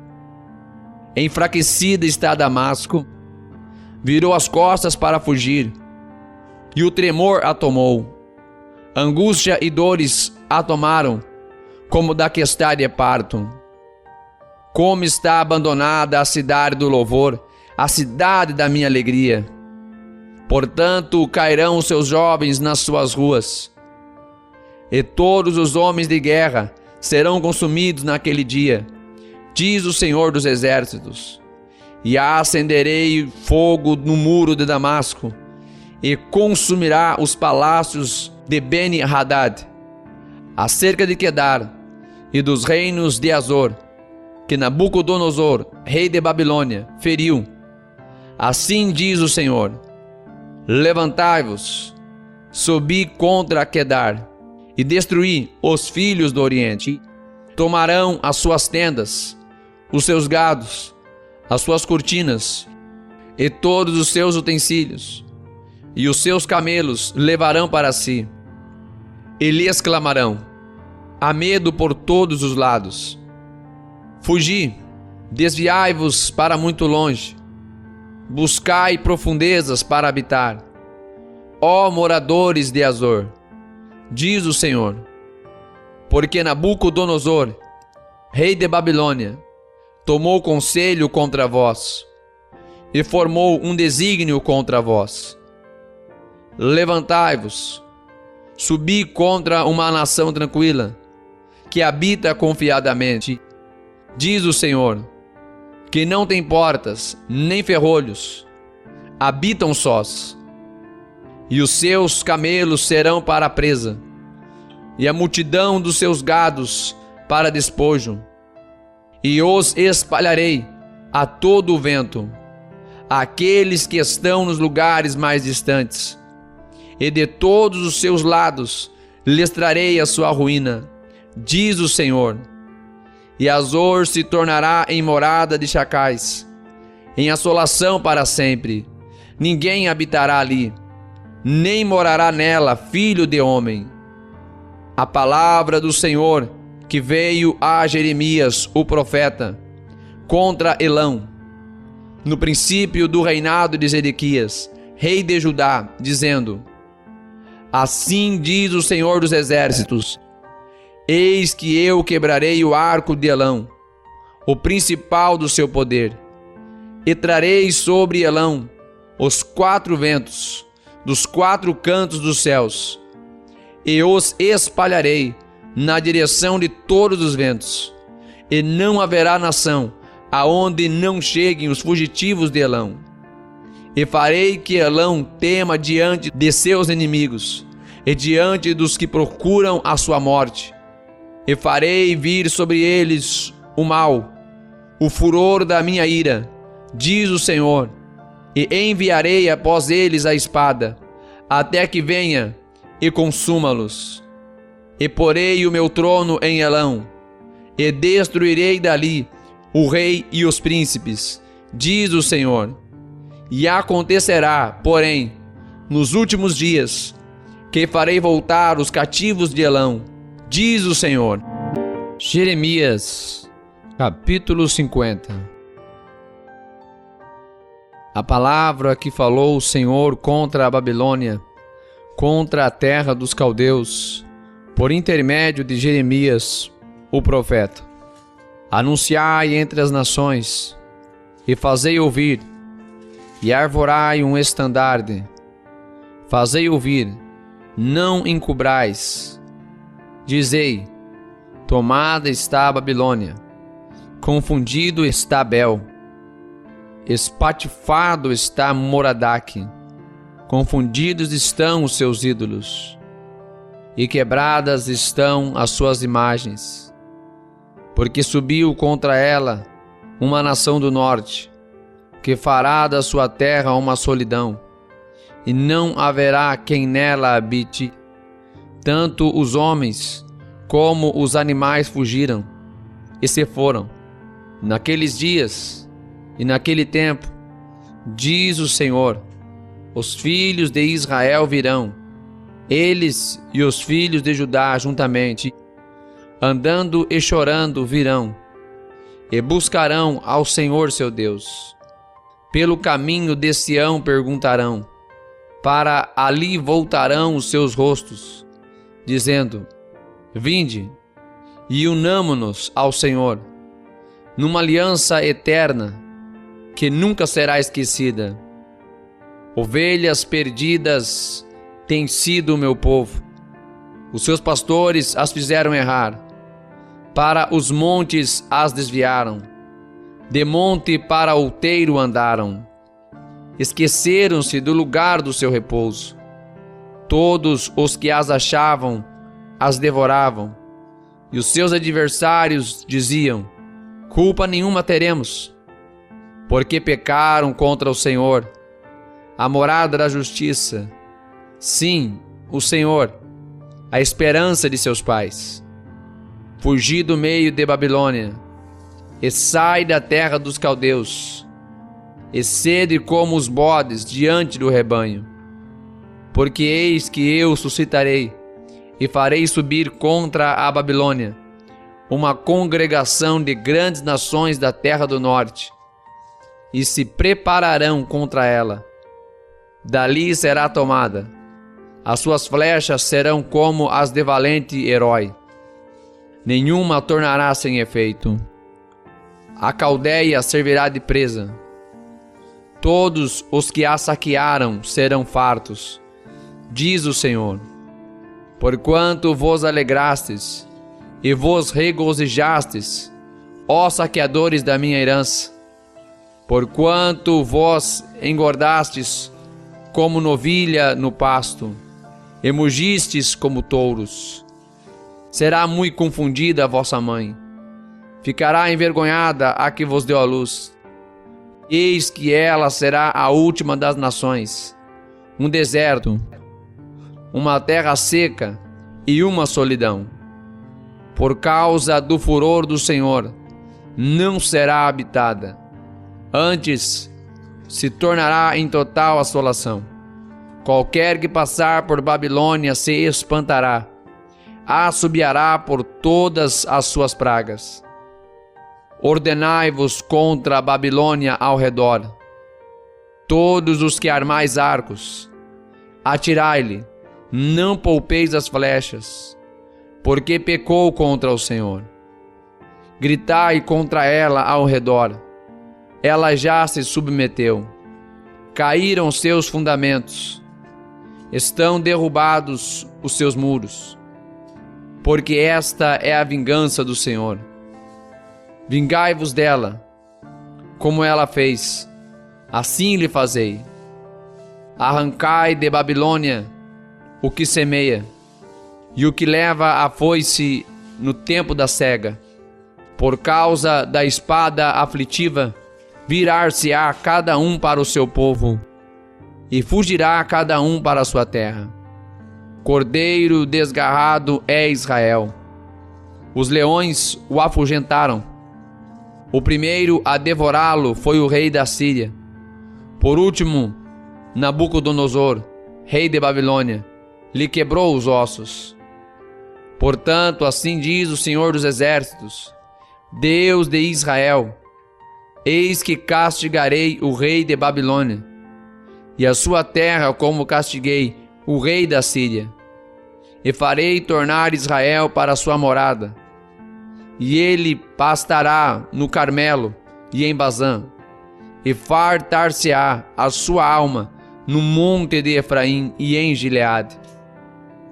S1: Enfraquecida está Damasco, virou as costas para fugir, e o tremor a tomou. Angústia e dores a tomaram, como da que está de parto. Como está abandonada a cidade do louvor, a cidade da minha alegria. Portanto, cairão os seus jovens nas suas ruas, e todos os homens de guerra serão consumidos naquele dia, diz o Senhor dos Exércitos. E acenderei fogo no muro de Damasco, e consumirá os palácios de Beni-Hadad, acerca de Quedar e dos reinos de Azor, que Nabucodonosor, rei de Babilônia, feriu. Assim diz o Senhor: levantai-vos, subi contra Quedar, e destruí os filhos do Oriente. Tomarão as suas tendas, os seus gados, as suas cortinas, e todos os seus utensílios, e os seus camelos levarão para si. E lhes clamarão: há medo por todos os lados. Fugi, desviai-vos para muito longe, buscai profundezas para habitar, ó moradores de Azor, diz o Senhor. Porque Nabucodonosor, rei de Babilônia, tomou conselho contra vós, e formou um desígnio contra vós. Levantai-vos, subi contra uma nação tranquila, que habita confiadamente, diz o Senhor, que não tem portas, nem ferrolhos, habitam sós, e os seus camelos serão para a presa, e a multidão dos seus gados para despojo, e os espalharei a todo o vento, aqueles que estão nos lugares mais distantes, e de todos os seus lados lhes trarei a sua ruína, diz o Senhor. E Azor se tornará em morada de chacais, em assolação para sempre. Ninguém habitará ali, nem morará nela filho de homem. A palavra do Senhor que veio a Jeremias, o profeta, contra Elão, no princípio do reinado de Zedequias, rei de Judá, dizendo: assim diz o Senhor dos Exércitos: eis que eu quebrarei o arco de Elão, o principal do seu poder, e trarei sobre Elão os 4 ventos dos 4 cantos dos céus, e os espalharei na direção de todos os ventos, e não haverá nação aonde não cheguem os fugitivos de Elão. E farei que Elão tema diante de seus inimigos, e diante dos que procuram a sua morte. E farei vir sobre eles o mal, o furor da minha ira, diz o Senhor, e enviarei após eles a espada, até que venha e consuma-los. E porei o meu trono em Elão, e destruirei dali o rei e os príncipes, diz o Senhor. E acontecerá, porém, nos últimos dias, que farei voltar os cativos de Elão, diz o Senhor. Jeremias, capítulo 50. A palavra que falou o Senhor contra a Babilônia, contra a terra dos caldeus, por intermédio de Jeremias, o profeta. Anunciai entre as nações, e fazei ouvir, e arvorai um estandarte. Fazei ouvir, não encobrais. Dizei: tomada está a Babilônia, confundido está Bel, espatifado está Moradaque, confundidos estão os seus ídolos, e quebradas estão as suas imagens. Porque subiu contra ela uma nação do norte, que fará da sua terra uma solidão, e não haverá quem nela habite. Tanto os homens como os animais fugiram e se foram. Naqueles dias e naquele tempo, diz o Senhor, os filhos de Israel virão, eles e os filhos de Judá juntamente, andando e chorando virão, e buscarão ao Senhor seu Deus. Pelo caminho de Sião perguntarão, para ali voltarão os seus rostos, dizendo: Vinde, e unamo-nos ao Senhor, numa aliança eterna, que nunca será esquecida. Ovelhas perdidas têm sido o meu povo. Os seus pastores as fizeram errar. Para os montes as desviaram. De monte para outeiro andaram. Esqueceram-se do lugar do seu repouso. Todos os que as achavam as devoravam. E os seus adversários diziam: culpa nenhuma teremos, porque pecaram contra o Senhor, a morada da justiça. Sim, o Senhor, a esperança de seus pais. Fugi do meio de Babilônia, e sai da terra dos caldeus, e sede como os bodes diante do rebanho. Porque eis que eu suscitarei, e farei subir contra a Babilônia uma congregação de grandes nações da terra do norte, e se prepararão contra ela. Dali será tomada. As suas flechas serão como as de valente herói. Nenhuma tornará sem efeito. A Caldeia servirá de presa. Todos os que a saquearam serão fartos, diz o Senhor. Porquanto vos alegrastes e vos regozijastes, ó saqueadores da minha herança, porquanto vos engordastes como novilha no pasto, e mugistes como touros. Será muito confundida a vossa mãe, ficará envergonhada a que vos deu a luz. Eis que ela será a última das nações, um deserto, uma terra seca e uma solidão. Por causa do furor do Senhor, não será habitada. Antes, se tornará em total assolação. Qualquer que passar por Babilônia se espantará, assobiará por todas as suas pragas. Ordenai-vos contra a Babilônia ao redor. Todos os que armais arcos, atirai-lhe, não poupeis as flechas, porque pecou contra o Senhor. Gritai contra ela ao redor. Ela já se submeteu. Caíram seus fundamentos. Estão derrubados os seus muros. Porque esta é a vingança do Senhor. Vingai-vos dela, como ela fez, assim lhe fazei. Arrancai de Babilônia o que semeia, e o que leva a foice no tempo da cega. Por causa da espada aflitiva, virar-se-á cada um para o seu povo, e fugirá cada um para a sua terra. Cordeiro desgarrado é Israel. Os leões o afugentaram. O primeiro a devorá-lo foi o rei da Síria. Por último, Nabucodonosor, rei de Babilônia, lhe quebrou os ossos. Portanto, assim diz o Senhor dos Exércitos, Deus de Israel: eis que castigarei o rei de Babilônia, e a sua terra como castiguei o rei da Síria, e farei tornar Israel para a sua morada, e ele pastará no Carmelo e em Bazã, e fartar-se-á a sua alma no monte de Efraim e em Gileade.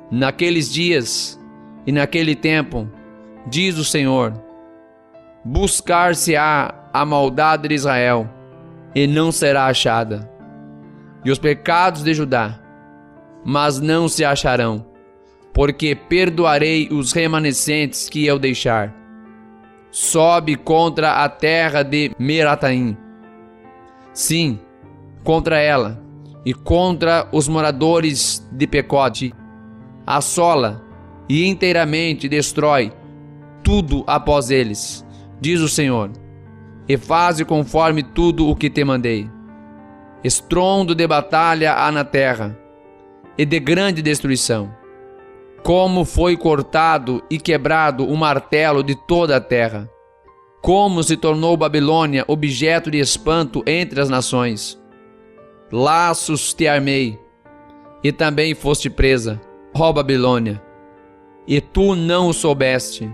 S1: Naqueles dias e naquele tempo, diz o Senhor, buscar-se-á a maldade de Israel, e não será achada, e os pecados de Judá, mas não se acharão, porque perdoarei os remanescentes que eu deixar. Sobe contra a terra de Merataim, sim, contra ela, e contra os moradores de Pecote, assola e inteiramente destrói tudo após eles, diz o Senhor, e faze conforme tudo o que te mandei. Estrondo de batalha há na terra, e de grande destruição, como foi cortado e quebrado o martelo de toda a terra. como se tornou Babilônia objeto de espanto entre as nações. Laços te armei, e também foste presa, ó Babilônia, e tu não o soubeste.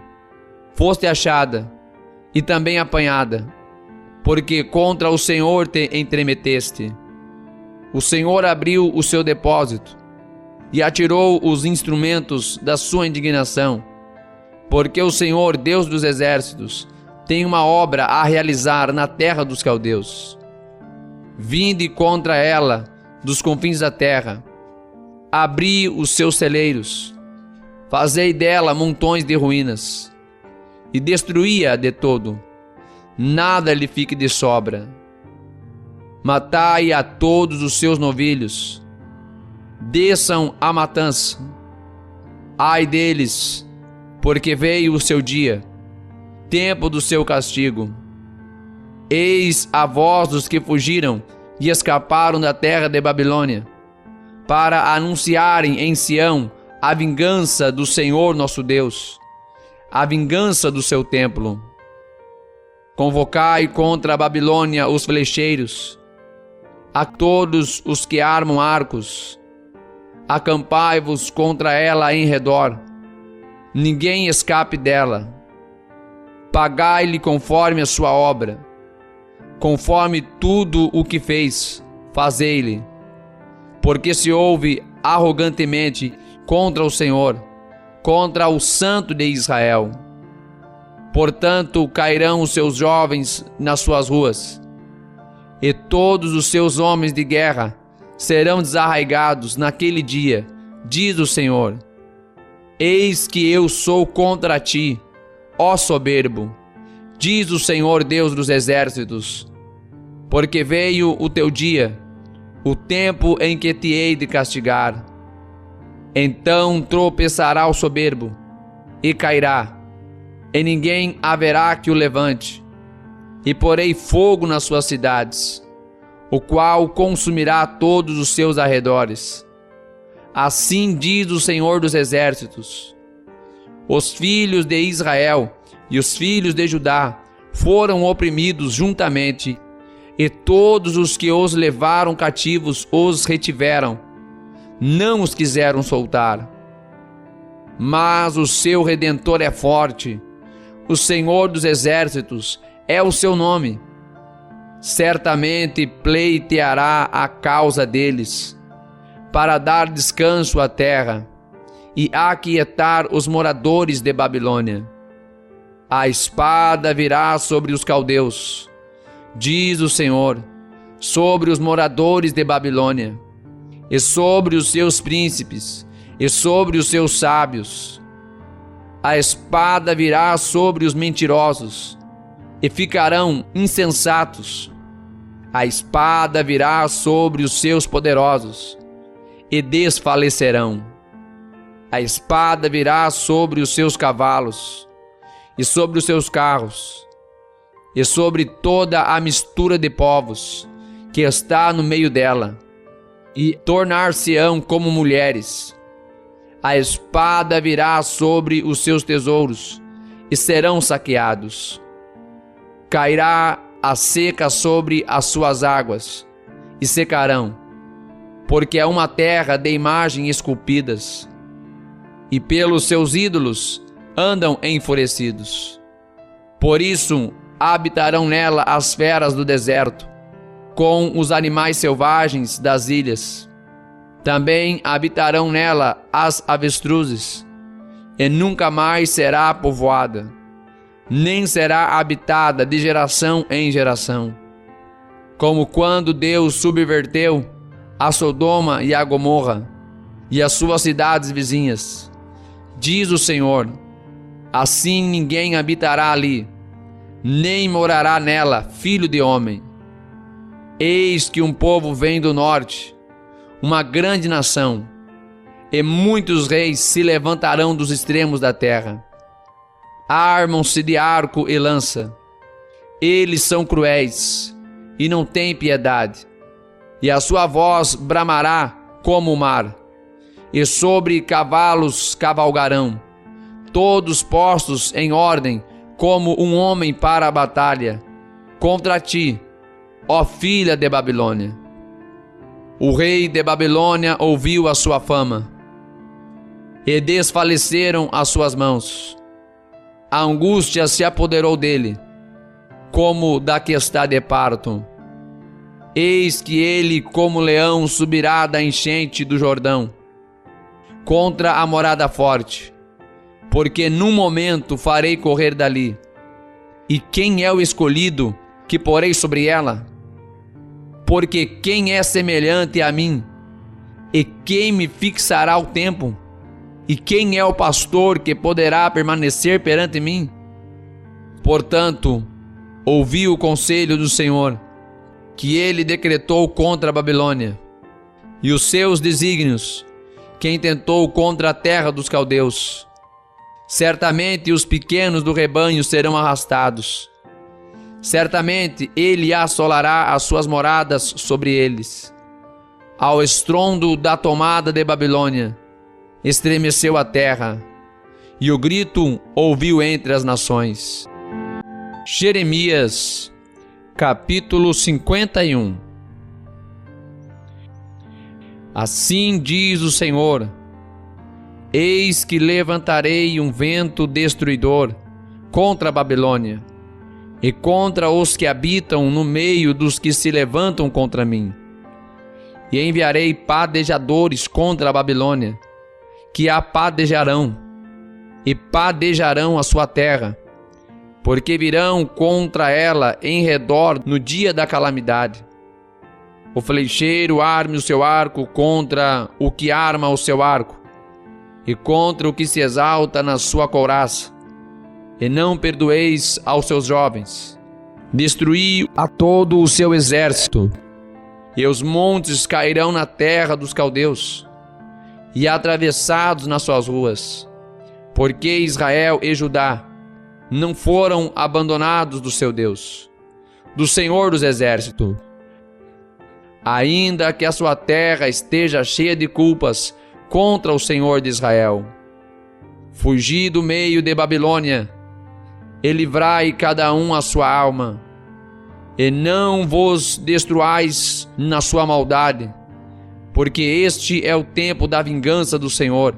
S1: Foste achada, e também apanhada, porque contra o Senhor te entremeteste. O Senhor abriu o seu depósito, e atirou os instrumentos da sua indignação, porque o Senhor, Deus dos exércitos, tem uma obra a realizar na terra dos caldeus. Vinde contra ela dos confins da terra, abri os seus celeiros, fazei dela montões de ruínas, e destruí-a de todo, nada lhe fique de sobra. Matai a todos os seus novilhos, desçam a matança. Ai deles, porque veio o seu dia, tempo do seu castigo. Eis a voz dos que fugiram e escaparam da terra de Babilônia, para anunciarem em Sião a vingança do Senhor nosso Deus, a vingança do seu templo. Convocai contra a Babilônia os flecheiros, a todos os que armam arcos. Acampai-vos contra ela em redor, ninguém escape dela. Pagai-lhe conforme a sua obra, conforme tudo o que fez, fazei-lhe. Porque se ouve arrogantemente contra o Senhor, contra o Santo de Israel. Portanto, cairão os seus jovens nas suas ruas, e todos os seus homens de guerra serão desarraigados naquele dia, diz o Senhor. Eis que eu sou contra ti, ó soberbo, diz o Senhor Deus dos exércitos, porque veio o teu dia, o tempo em que te hei de castigar. Então tropeçará o soberbo e cairá, e ninguém haverá que o levante, e porei fogo nas suas cidades, o qual consumirá todos os seus arredores. Assim diz o Senhor dos exércitos: os filhos de Israel e os filhos de Judá foram oprimidos juntamente, e todos os que os levaram cativos os retiveram, não os quiseram soltar. Mas o seu Redentor é forte, o Senhor dos exércitos é o seu nome. Certamente pleiteará a causa deles, para dar descanso à terra e aquietar os moradores de Babilônia. A espada virá sobre os caldeus, diz o Senhor, sobre os moradores de Babilônia, e sobre os seus príncipes, e sobre os seus sábios. A espada virá sobre os mentirosos, e ficarão insensatos. A espada virá sobre os seus poderosos, e desfalecerão. A espada virá sobre os seus cavalos, e sobre os seus carros, e sobre toda a mistura de povos que está no meio dela, e tornar-se-ão como mulheres. A espada virá sobre os seus tesouros, e serão saqueados. Cairá a seca sobre as suas águas, e secarão, porque é uma terra de imagens esculpidas, e pelos seus ídolos andam enfurecidos. Por isso habitarão nela as feras do deserto, com os animais selvagens das ilhas. Também habitarão nela as avestruzes, e nunca mais será povoada, nem será habitada de geração em geração. Como quando Deus subverteu a Sodoma e a Gomorra, e as suas cidades vizinhas, diz o Senhor, assim ninguém habitará ali, nem morará nela filho de homem. Eis que um povo vem do norte, uma grande nação, e muitos reis se levantarão dos extremos da terra. Armam-se de arco e lança. Eles são cruéis e não têm piedade, e a sua voz bramará como o mar, e sobre cavalos cavalgarão, todos postos em ordem como um homem para a batalha contra ti, ó filha de Babilônia. O rei de Babilônia ouviu a sua fama, e desfaleceram as suas mãos. A angústia se apoderou dele, como da que está de parto. Eis que ele, como leão, subirá da enchente do Jordão, contra a morada forte, porque num momento farei correr dali. E quem é o escolhido que porei sobre ela? Porque quem é semelhante a mim? E quem me fixará o tempo? E quem é o pastor que poderá permanecer perante mim? Portanto, ouvi o conselho do Senhor, que ele decretou contra a Babilônia, e os seus desígnios, que intentou contra a terra dos caldeus. Certamente os pequenos do rebanho serão arrastados. Certamente ele assolará as suas moradas sobre eles. Ao estrondo da tomada de Babilônia, estremeceu a terra, e o grito ouviu entre as nações. Jeremias, capítulo 51. Assim diz o Senhor: eis que levantarei um vento destruidor contra a Babilônia e contra os que habitam no meio dos que se levantam contra mim. E enviarei padejadores contra a Babilônia, que a padejarão, e padejarão a sua terra, porque virão contra ela em redor no dia da calamidade. O flecheiro arme o seu arco contra o que arma o seu arco, e contra o que se exalta na sua couraça, e não perdoeis aos seus jovens. Destruí a todo o seu exército, e os montes cairão na terra dos caldeus, e atravessados nas suas ruas, porque Israel e Judá não foram abandonados do seu Deus, do Senhor dos exércitos. Ainda que a sua terra esteja cheia de culpas contra o Senhor de Israel, fugi do meio de Babilônia, e livrai cada um a sua alma, e não vos destruais na sua maldade, porque este é o tempo da vingança do Senhor,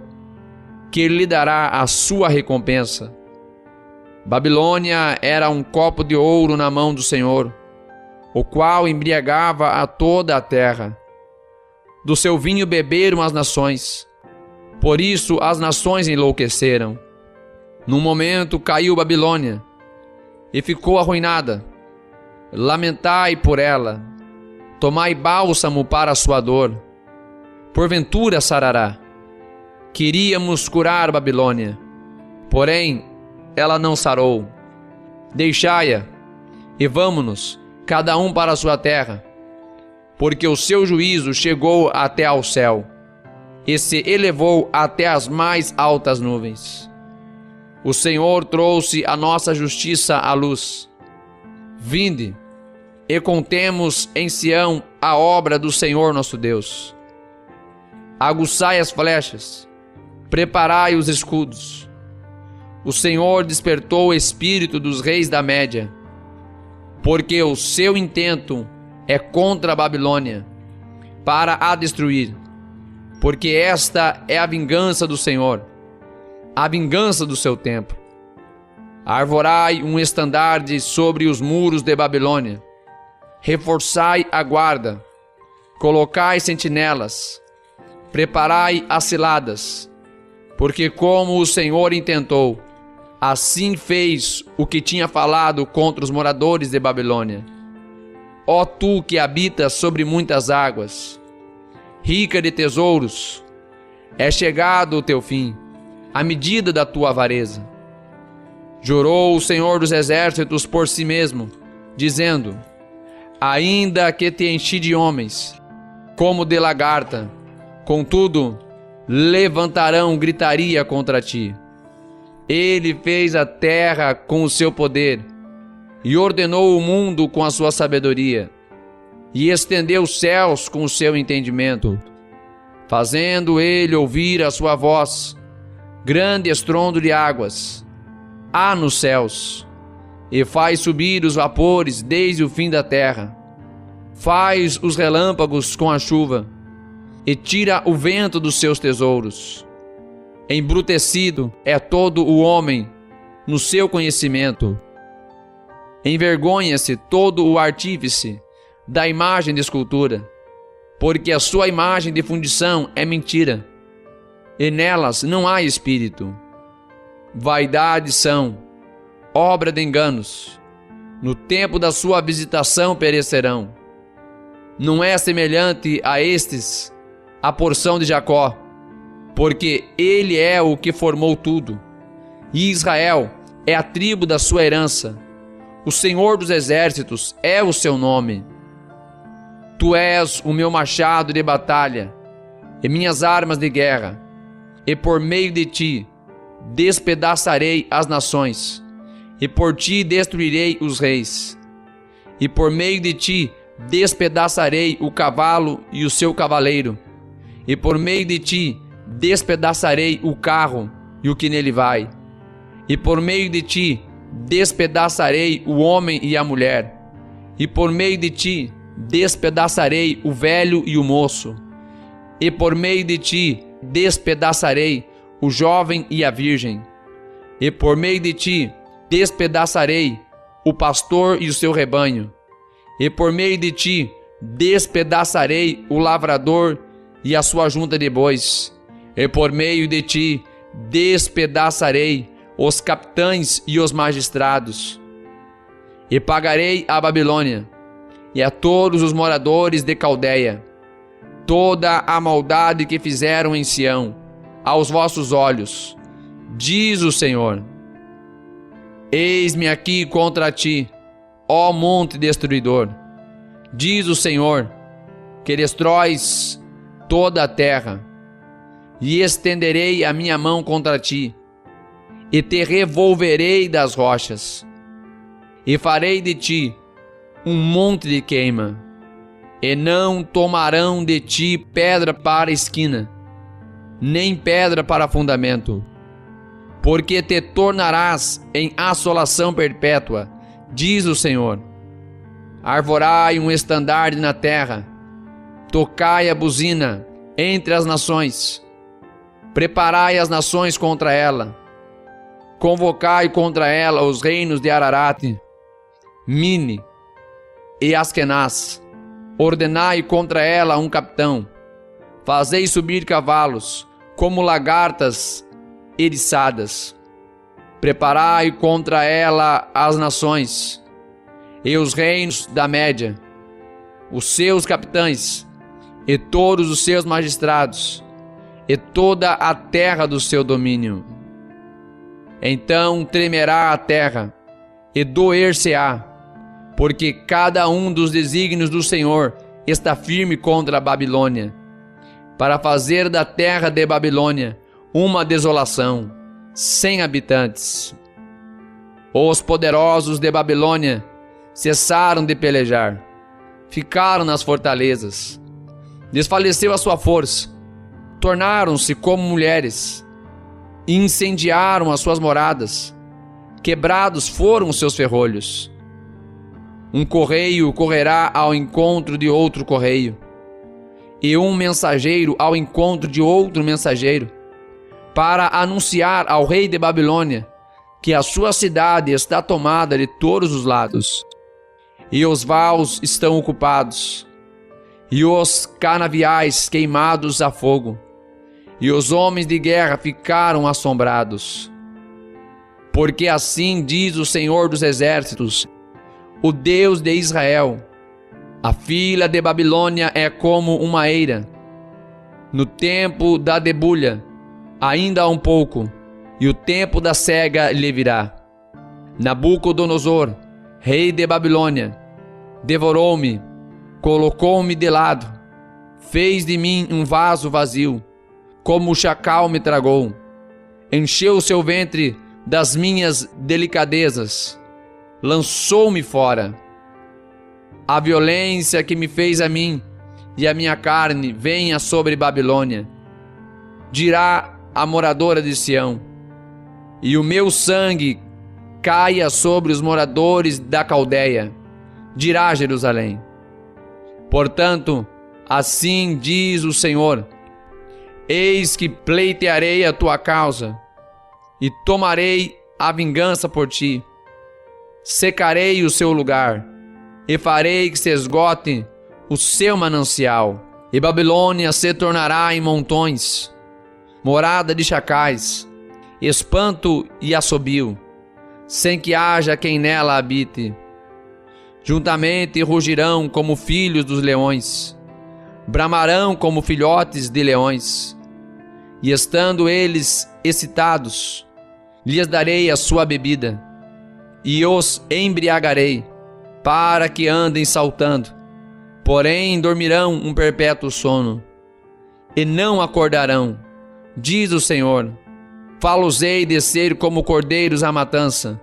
S1: que lhe dará a sua recompensa. Babilônia era um copo de ouro na mão do Senhor, o qual embriagava a toda a terra. Do seu vinho beberam as nações, por isso as nações enlouqueceram. Num momento caiu Babilônia, e ficou arruinada. Lamentai por ela, tomai bálsamo para a sua dor. Porventura sarará. Queríamos curar Babilônia, porém ela não sarou. Deixai-a, e vamo-nos, cada um para a sua terra, porque o seu juízo chegou até ao céu, e se elevou até as mais altas nuvens. O Senhor trouxe a nossa justiça à luz. Vinde, e contemos em Sião a obra do Senhor nosso Deus. Aguçai as flechas, preparai os escudos. O Senhor despertou o espírito dos reis da Média, porque o seu intento é contra a Babilônia, para a destruir, porque esta é a vingança do Senhor, a vingança do seu tempo. Arvorai um estandarte sobre os muros de Babilônia, reforçai a guarda, colocai sentinelas, preparai as ciladas, porque como o Senhor intentou, assim fez o que tinha falado contra os moradores de Babilônia. Ó tu que habitas sobre muitas águas, rica de tesouros, é chegado o teu fim, a medida da tua avareza. Jurou o Senhor dos exércitos por si mesmo, dizendo: ainda que te enchi de homens, como de lagarta, contudo, levantarão gritaria contra ti. Ele fez a terra com o seu poder, e ordenou o mundo com a sua sabedoria, e estendeu os céus com o seu entendimento, fazendo ele ouvir a sua voz, grande estrondo de águas. Há nos céus, e faz subir os vapores desde o fim da terra. Faz os relâmpagos com a chuva, e tira o vento dos seus tesouros. Embrutecido é todo o homem no seu conhecimento. Envergonha-se todo o artífice da imagem de escultura, porque a sua imagem de fundição é mentira, e nelas não há espírito. Vaidades são, obra de enganos, no tempo da sua visitação perecerão. Não é semelhante a estes a porção de Jacó, porque ele é o que formou tudo, e Israel é a tribo da sua herança. O Senhor dos exércitos é o seu nome. Tu és o meu machado de batalha e minhas armas de guerra, e por meio de ti despedaçarei as nações, e por ti destruirei os reis, e por meio de ti despedaçarei o cavalo e o seu cavaleiro, e por meio de ti despedaçarei o carro e o que nele vai, e por meio de ti despedaçarei o homem e a mulher, e por meio de ti despedaçarei o velho e o moço, e por meio de ti despedaçarei o jovem e a virgem, e por meio de ti despedaçarei o pastor e o seu rebanho, e por meio de ti despedaçarei o lavrador e a sua junta de bois, e por meio de ti despedaçarei os capitães e os magistrados, e pagarei a Babilônia e a todos os moradores de Caldeia toda a maldade que fizeram em Sião aos vossos olhos, diz o Senhor. Eis-me aqui contra ti, ó monte destruidor, diz o Senhor, que destróis toda a terra, e estenderei a minha mão contra ti, e te revolverei das rochas, e farei de ti um monte de queima, e não tomarão de ti pedra para esquina, nem pedra para fundamento, porque te tornarás em assolação perpétua, diz o Senhor. Arvorai um estandarte na terra, tocai a buzina entre as nações, preparai as nações contra ela, convocai contra ela os reinos de Ararate, Mine e Askenaz, ordenai contra ela um capitão, fazei subir cavalos como lagartas eriçadas, preparai contra ela as nações e os reinos da Média, os seus capitães e todos os seus magistrados e toda a terra do seu domínio. Então tremerá a terra e doer-se-á, porque cada um dos desígnios do Senhor está firme contra a Babilônia, para fazer da terra de Babilônia uma desolação, sem habitantes. Os poderosos de Babilônia cessaram de pelejar, ficaram nas fortalezas, desfaleceu a sua força, tornaram-se como mulheres, incendiaram as suas moradas, quebrados foram os seus ferrolhos. Um correio correrá ao encontro de outro correio, e um mensageiro ao encontro de outro mensageiro, para anunciar ao rei de Babilônia que a sua cidade está tomada de todos os lados, e os vaus estão ocupados, e os canaviais queimados a fogo, e os homens de guerra ficaram assombrados. Porque assim diz o Senhor dos exércitos, o Deus de Israel: a filha de Babilônia é como uma eira. No tempo da debulha, ainda há um pouco, e o tempo da cega lhe virá. Nabucodonosor, rei de Babilônia, devorou-me, colocou-me de lado, fez de mim um vaso vazio, como o chacal me tragou, encheu o seu ventre das minhas delicadezas, lançou-me fora. A violência que me fez a mim e a minha carne venha sobre Babilônia, dirá a moradora de Sião, e o meu sangue caia sobre os moradores da Caldeia, dirá Jerusalém. Portanto, assim diz o Senhor: eis que pleitearei a tua causa, e tomarei a vingança por ti. Secarei o seu lugar, e farei que se esgote o seu manancial, e Babilônia se tornará em montões, morada de chacais, espanto e assobio, sem que haja quem nela habite. Juntamente rugirão como filhos dos leões, bramarão como filhotes de leões, e estando eles excitados, lhes darei a sua bebida, e os embriagarei, para que andem saltando, porém dormirão um perpétuo sono, e não acordarão, diz o Senhor. Fá-los-ei descer como cordeiros à matança,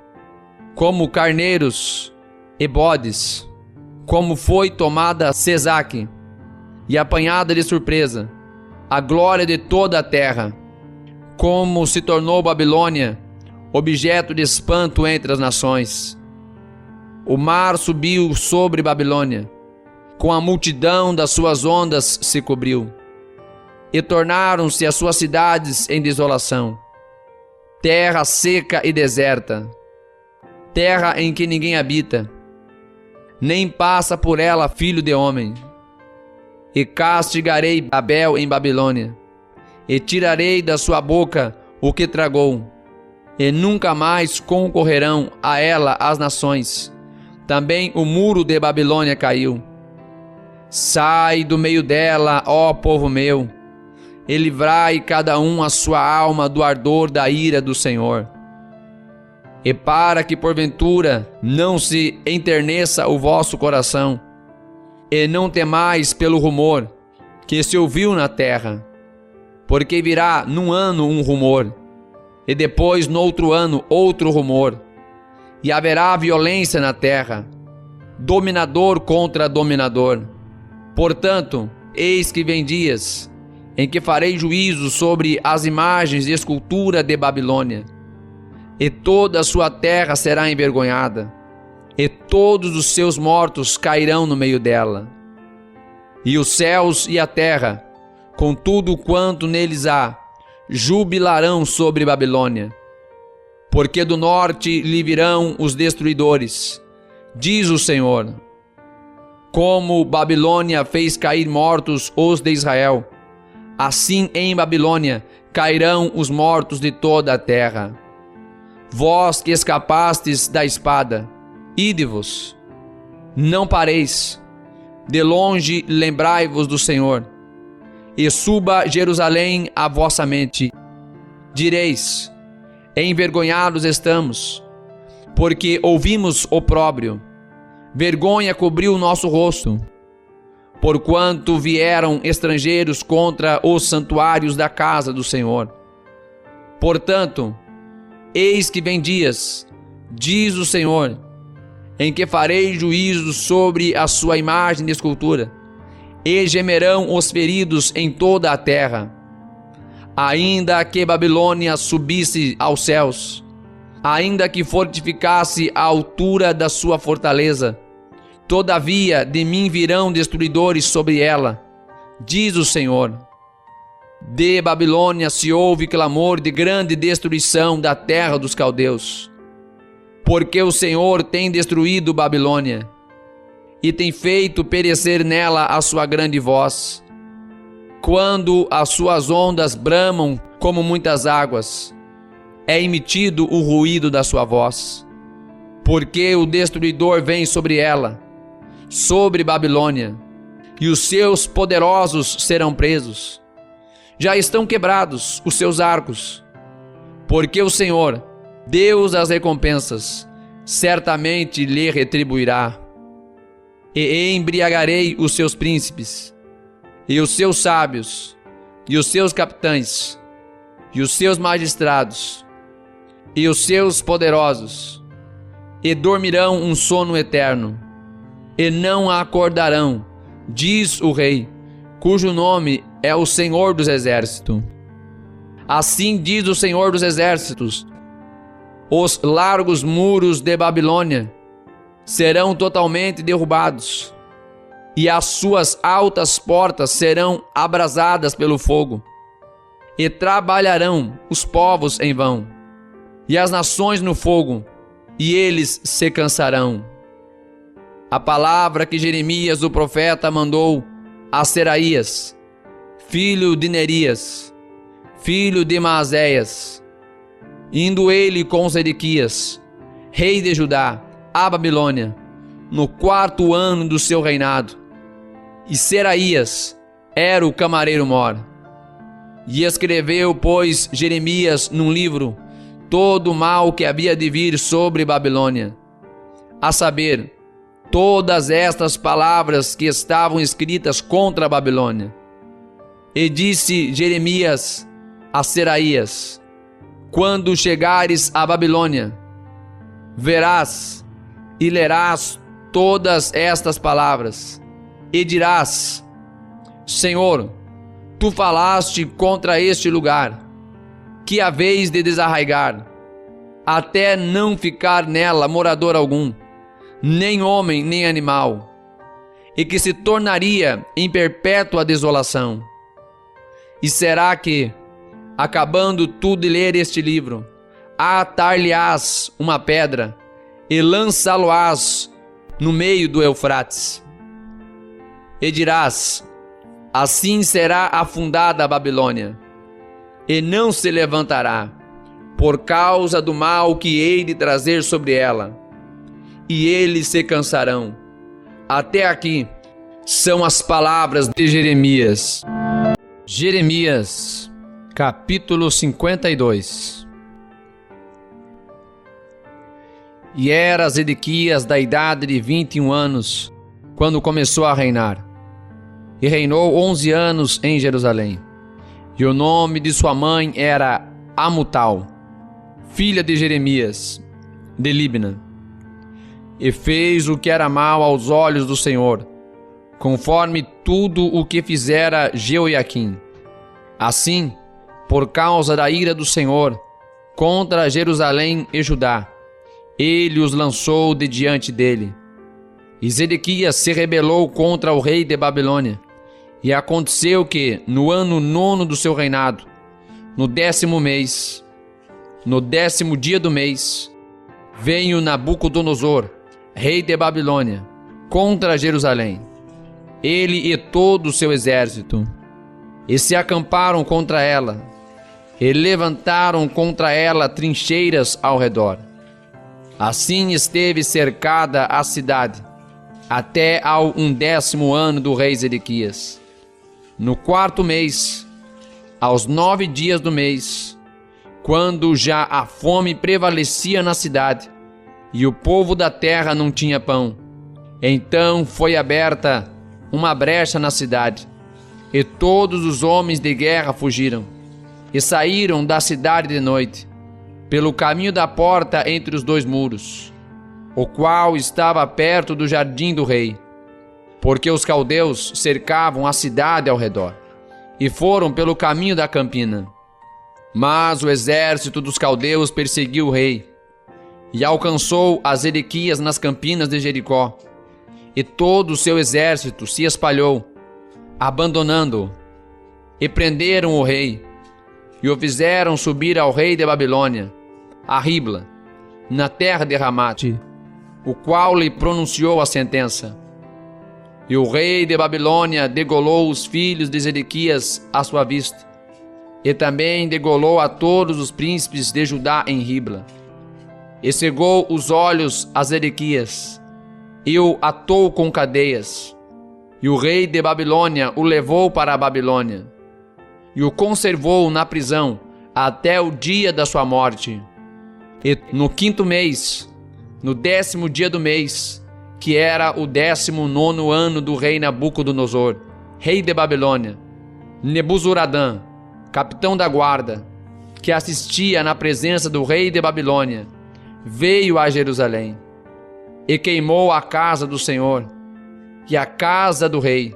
S1: como carneiros e bodes, como foi tomada Sesaque e apanhada de surpresa a glória de toda a terra, como se tornou Babilônia objeto de espanto entre as nações. O mar subiu sobre Babilônia, com a multidão das suas ondas se cobriu, e tornaram-se as suas cidades em desolação, terra seca e deserta, terra em que ninguém habita, nem passa por ela filho de homem. E castigarei Babel em Babilônia, e tirarei da sua boca o que tragou, e nunca mais concorrerão a ela as nações. Também o muro de Babilônia caiu. Sai do meio dela, ó povo meu, e livrai cada um a sua alma do ardor da ira do Senhor. E para que porventura não se enterneça o vosso coração, e não temais pelo rumor que se ouviu na terra, porque virá num ano um rumor, e depois no outro ano outro rumor, e haverá violência na terra, dominador contra dominador. Portanto, eis que vem dias em que farei juízo sobre as imagens de escultura de Babilônia, e toda a sua terra será envergonhada, e todos os seus mortos cairão no meio dela. E os céus e a terra, com tudo quanto neles há, jubilarão sobre Babilônia, porque do norte lhe virão os destruidores, diz o Senhor. Como Babilônia fez cair mortos os de Israel, assim em Babilônia cairão os mortos de toda a terra. Vós que escapastes da espada, ide-vos, não pareis, de longe lembrai-vos do Senhor, e suba Jerusalém a vossa mente. Direis: envergonhados estamos, porque ouvimos opróbrio, vergonha cobriu o nosso rosto, porquanto vieram estrangeiros contra os santuários da casa do Senhor. Portanto, eis que vem dias, diz o Senhor, em que farei juízo sobre a sua imagem de escultura, e gemerão os feridos em toda a terra. Ainda que Babilônia subisse aos céus, ainda que fortificasse a altura da sua fortaleza, todavia de mim virão destruidores sobre ela, diz o Senhor. De Babilônia se ouve clamor de grande destruição da terra dos caldeus, porque o Senhor tem destruído Babilônia, e tem feito perecer nela a sua grande voz. Quando as suas ondas bramam como muitas águas, é emitido o ruído da sua voz. Porque o destruidor vem sobre ela, sobre Babilônia, e os seus poderosos serão presos. Já estão quebrados os seus arcos, porque o Senhor, Deus das recompensas, certamente lhe retribuirá. E embriagarei os seus príncipes, e os seus sábios, e os seus capitães, e os seus magistrados, e os seus poderosos, e dormirão um sono eterno, e não acordarão, diz o Rei, cujo nome é o Senhor dos Exércitos. Assim diz o Senhor dos Exércitos: Os largos muros de Babilônia serão totalmente derrubados, e as suas altas portas serão abrasadas pelo fogo. E trabalharão os povos em vão, e as nações no fogo, e eles se cansarão. A palavra que Jeremias o profeta mandou a Seraías, filho de Nerias, filho de Maazéias, indo ele com Zedequias, rei de Judá, à Babilônia, no 4º ano do seu reinado. E Seraías era o camareiro-mor. E escreveu, pois, Jeremias num livro todo o mal que havia de vir sobre Babilônia, a saber, todas estas palavras que estavam escritas contra a Babilônia. E disse Jeremias a Seraías: quando chegares à Babilônia, verás e lerás todas estas palavras, e dirás: Senhor, tu falaste contra este lugar, que haveis de desarraigar, até não ficar nela morador algum, nem homem nem animal, e que se tornaria em perpétua desolação. E será que, acabando tu de ler este livro, atar-lhe-ás uma pedra e lançá-lo-ás no meio do Eufrates. E dirás: assim será afundada a Babilônia, e não se levantará, por causa do mal que hei de trazer sobre ela, e eles se cansarão. Até aqui são as palavras de Jeremias. Jeremias, capítulo 52. E era Zedequias da idade de 21 anos, quando começou a reinar, e reinou 11 anos em Jerusalém. E o nome de sua mãe era Amutal, filha de Jeremias, de Líbna. E fez o que era mal aos olhos do Senhor, conforme tudo o que fizera Jeoiaquim. Assim, por causa da ira do Senhor contra Jerusalém e Judá, ele os lançou de diante dele. E Zedequias se rebelou contra o rei de Babilônia. E aconteceu que, no ano 9º do seu reinado, no 10º mês, no 10º dia do mês, veio Nabucodonosor, rei de Babilônia, contra Jerusalém, ele e todo o seu exército, e se acamparam contra ela, e levantaram contra ela trincheiras ao redor. Assim esteve cercada a cidade, até ao 11º ano do rei Zedequias. No 4º mês, aos 9 dias do mês, quando já a fome prevalecia na cidade, e o povo da terra não tinha pão, então foi aberta uma brecha na cidade, e todos os homens de guerra fugiram, e saíram da cidade de noite, pelo caminho da porta entre os 2 muros, o qual estava perto do jardim do rei, porque os caldeus cercavam a cidade ao redor, e foram pelo caminho da campina. Mas o exército dos caldeus perseguiu o rei, e alcançou a Zedequias nas campinas de Jericó, e todo o seu exército se espalhou, abandonando-o, e prenderam o rei, e o fizeram subir ao rei de Babilônia, a Ribla, na terra de Ramate, o qual lhe pronunciou a sentença. E o rei de Babilônia degolou os filhos de Zedequias à sua vista, e também degolou a todos os príncipes de Judá em Ribla, e cegou os olhos a Zedequias, e o atou com cadeias, e o rei de Babilônia o levou para a Babilônia, e o conservou na prisão até o dia da sua morte. E no 5º mês, no 10º dia do mês, que era o 19º ano do rei Nabucodonosor, rei de Babilônia, Nebuzaradã, capitão da guarda, que assistia na presença do rei de Babilônia, veio a Jerusalém, e queimou a casa do Senhor, e a casa do rei,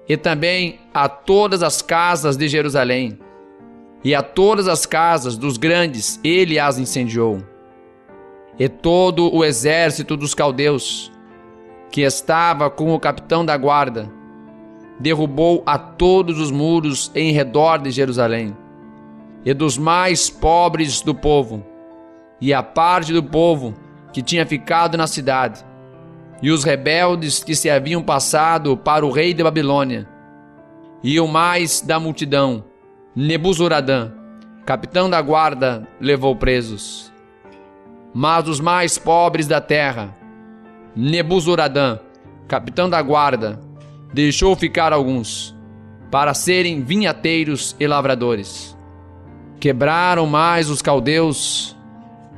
S1: e também a todas as casas de Jerusalém, e a todas as casas dos grandes ele as incendiou. e todo o exército dos caldeus, que estava com o capitão da guarda, derrubou a todos os muros em redor de Jerusalém, e dos mais pobres do povo, e a parte do povo que tinha ficado na cidade, e os rebeldes que se haviam passado para o rei de Babilônia, e o mais da multidão, Nebuzaradã, capitão da guarda, levou presos. Mas os mais pobres da terra, Nebuzaradã, capitão da guarda, deixou ficar alguns, para serem vinhateiros e lavradores. Quebraram mais os caldeus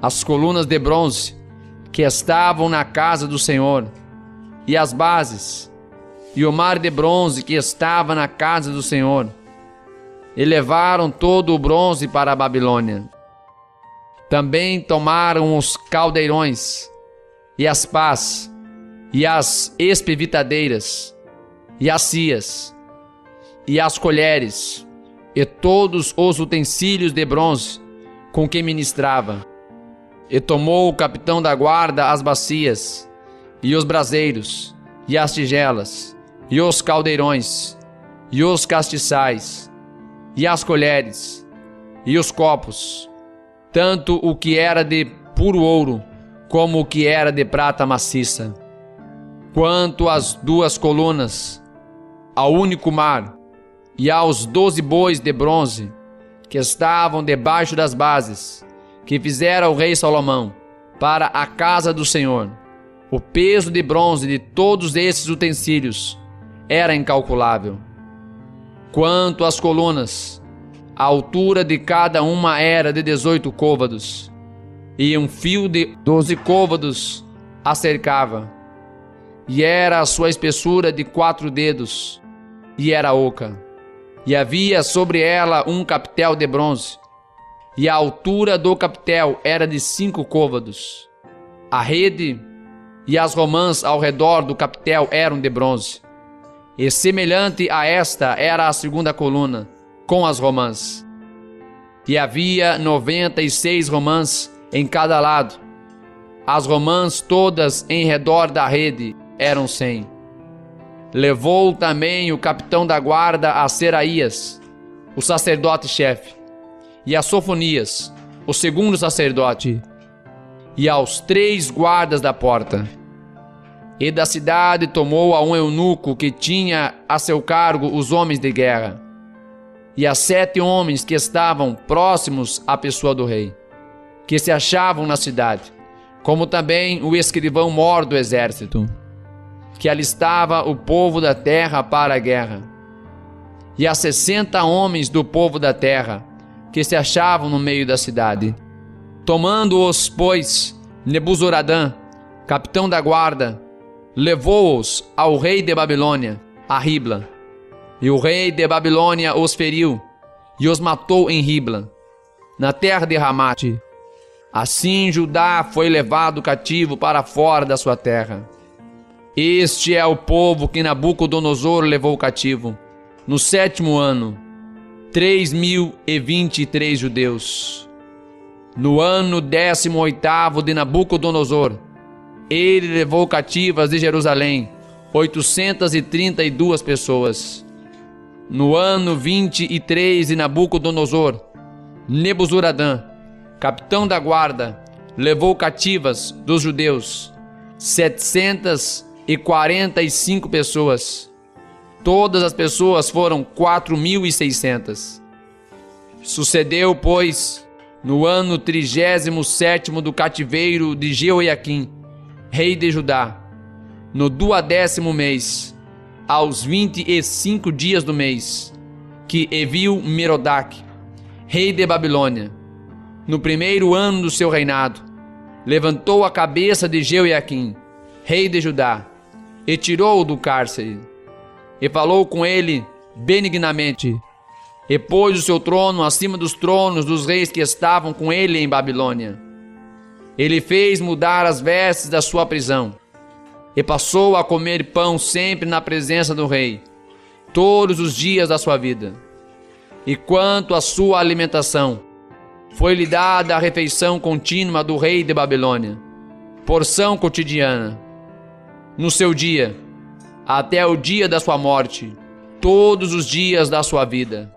S1: as colunas de bronze que estavam na casa do Senhor, e as bases, e o mar de bronze que estava na casa do Senhor, e levaram todo o bronze para a Babilônia. Também tomaram os caldeirões, e as pás, e as espevitadeiras, e as cias, e as colheres, e todos os utensílios de bronze com que ministrava. E tomou o capitão da guarda as bacias, e os braseiros, e as tigelas, e os caldeirões, e os castiçais, e as colheres, e os copos, tanto o que era de puro ouro, como o que era de prata maciça. Quanto às 2 colunas, ao único mar, e aos 12 bois de bronze, que estavam debaixo das bases, que fizera o rei Salomão, para a casa do Senhor, o peso de bronze de todos esses utensílios era incalculável. Quanto às colunas, a altura de cada uma era de 18 côvados, e um fio de 12 côvados a cercava, e era a sua espessura de 4 dedos, e era oca, e havia sobre ela um capitel de bronze, e a altura do capitel era de 5 côvados. A rede e as romãs ao redor do capitel eram de bronze, e semelhante a esta era a 2ª coluna, com as romãs. E havia 96 romãs em cada lado. As romãs todas em redor da rede eram 100. Levou também o capitão da guarda a Seraías, o sacerdote-chefe, e a Sofonias, o 2º sacerdote, e aos 3 guardas da porta. E da cidade tomou a um eunuco que tinha a seu cargo os homens de guerra, e a 7 homens que estavam próximos à pessoa do rei, que se achavam na cidade, como também o escrivão-mor do exército, que alistava o povo da terra para a guerra, e a 60 homens do povo da terra, que se achavam no meio da cidade. Tomando-os, pois, Nebuzaradã, capitão da guarda, levou-os ao rei de Babilônia, a Ribla. E o rei de Babilônia os feriu, e os matou em Ribla, na terra de Ramate. Assim Judá foi levado cativo para fora da sua terra. Este é o povo que Nabucodonosor levou cativo, no 7º ano, 3.023 judeus. No ano 18º de Nabucodonosor, ele levou cativas de Jerusalém 832 pessoas. No ano 23 de Nabucodonosor, Nebuzaradã, capitão da guarda, levou cativas dos judeus 745 pessoas. Todas as pessoas foram 4.600. Sucedeu, pois, no ano 37º do cativeiro de Jeoiaquim, rei de Judá, no 12º mês, aos 25 dias do mês, que Evil-Merodach, rei de Babilônia, no 1º ano do seu reinado, levantou a cabeça de Jeoiaquim, rei de Judá, e tirou-o do cárcere, e falou com ele benignamente, e pôs o seu trono acima dos tronos dos reis que estavam com ele em Babilônia. Ele fez mudar as vestes da sua prisão, e passou a comer pão sempre na presença do rei, todos os dias da sua vida. E quanto à sua alimentação, foi-lhe dada a refeição contínua do rei de Babilônia, porção cotidiana, no seu dia, até o dia da sua morte, todos os dias da sua vida.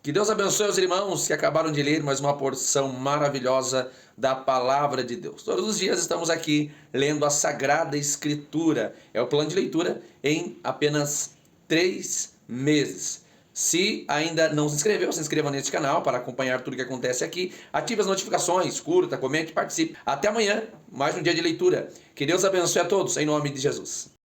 S1: Que Deus abençoe os irmãos que acabaram de ler mais uma porção maravilhosa da Palavra de Deus. Todos os dias estamos aqui lendo a Sagrada Escritura. É o plano de leitura em apenas 3 meses. Se ainda não se inscreveu, se inscreva neste canal para acompanhar tudo que acontece aqui. Ative as notificações, curta, comente e participe. Até amanhã, mais um dia de leitura. Que Deus abençoe a todos, em nome de Jesus.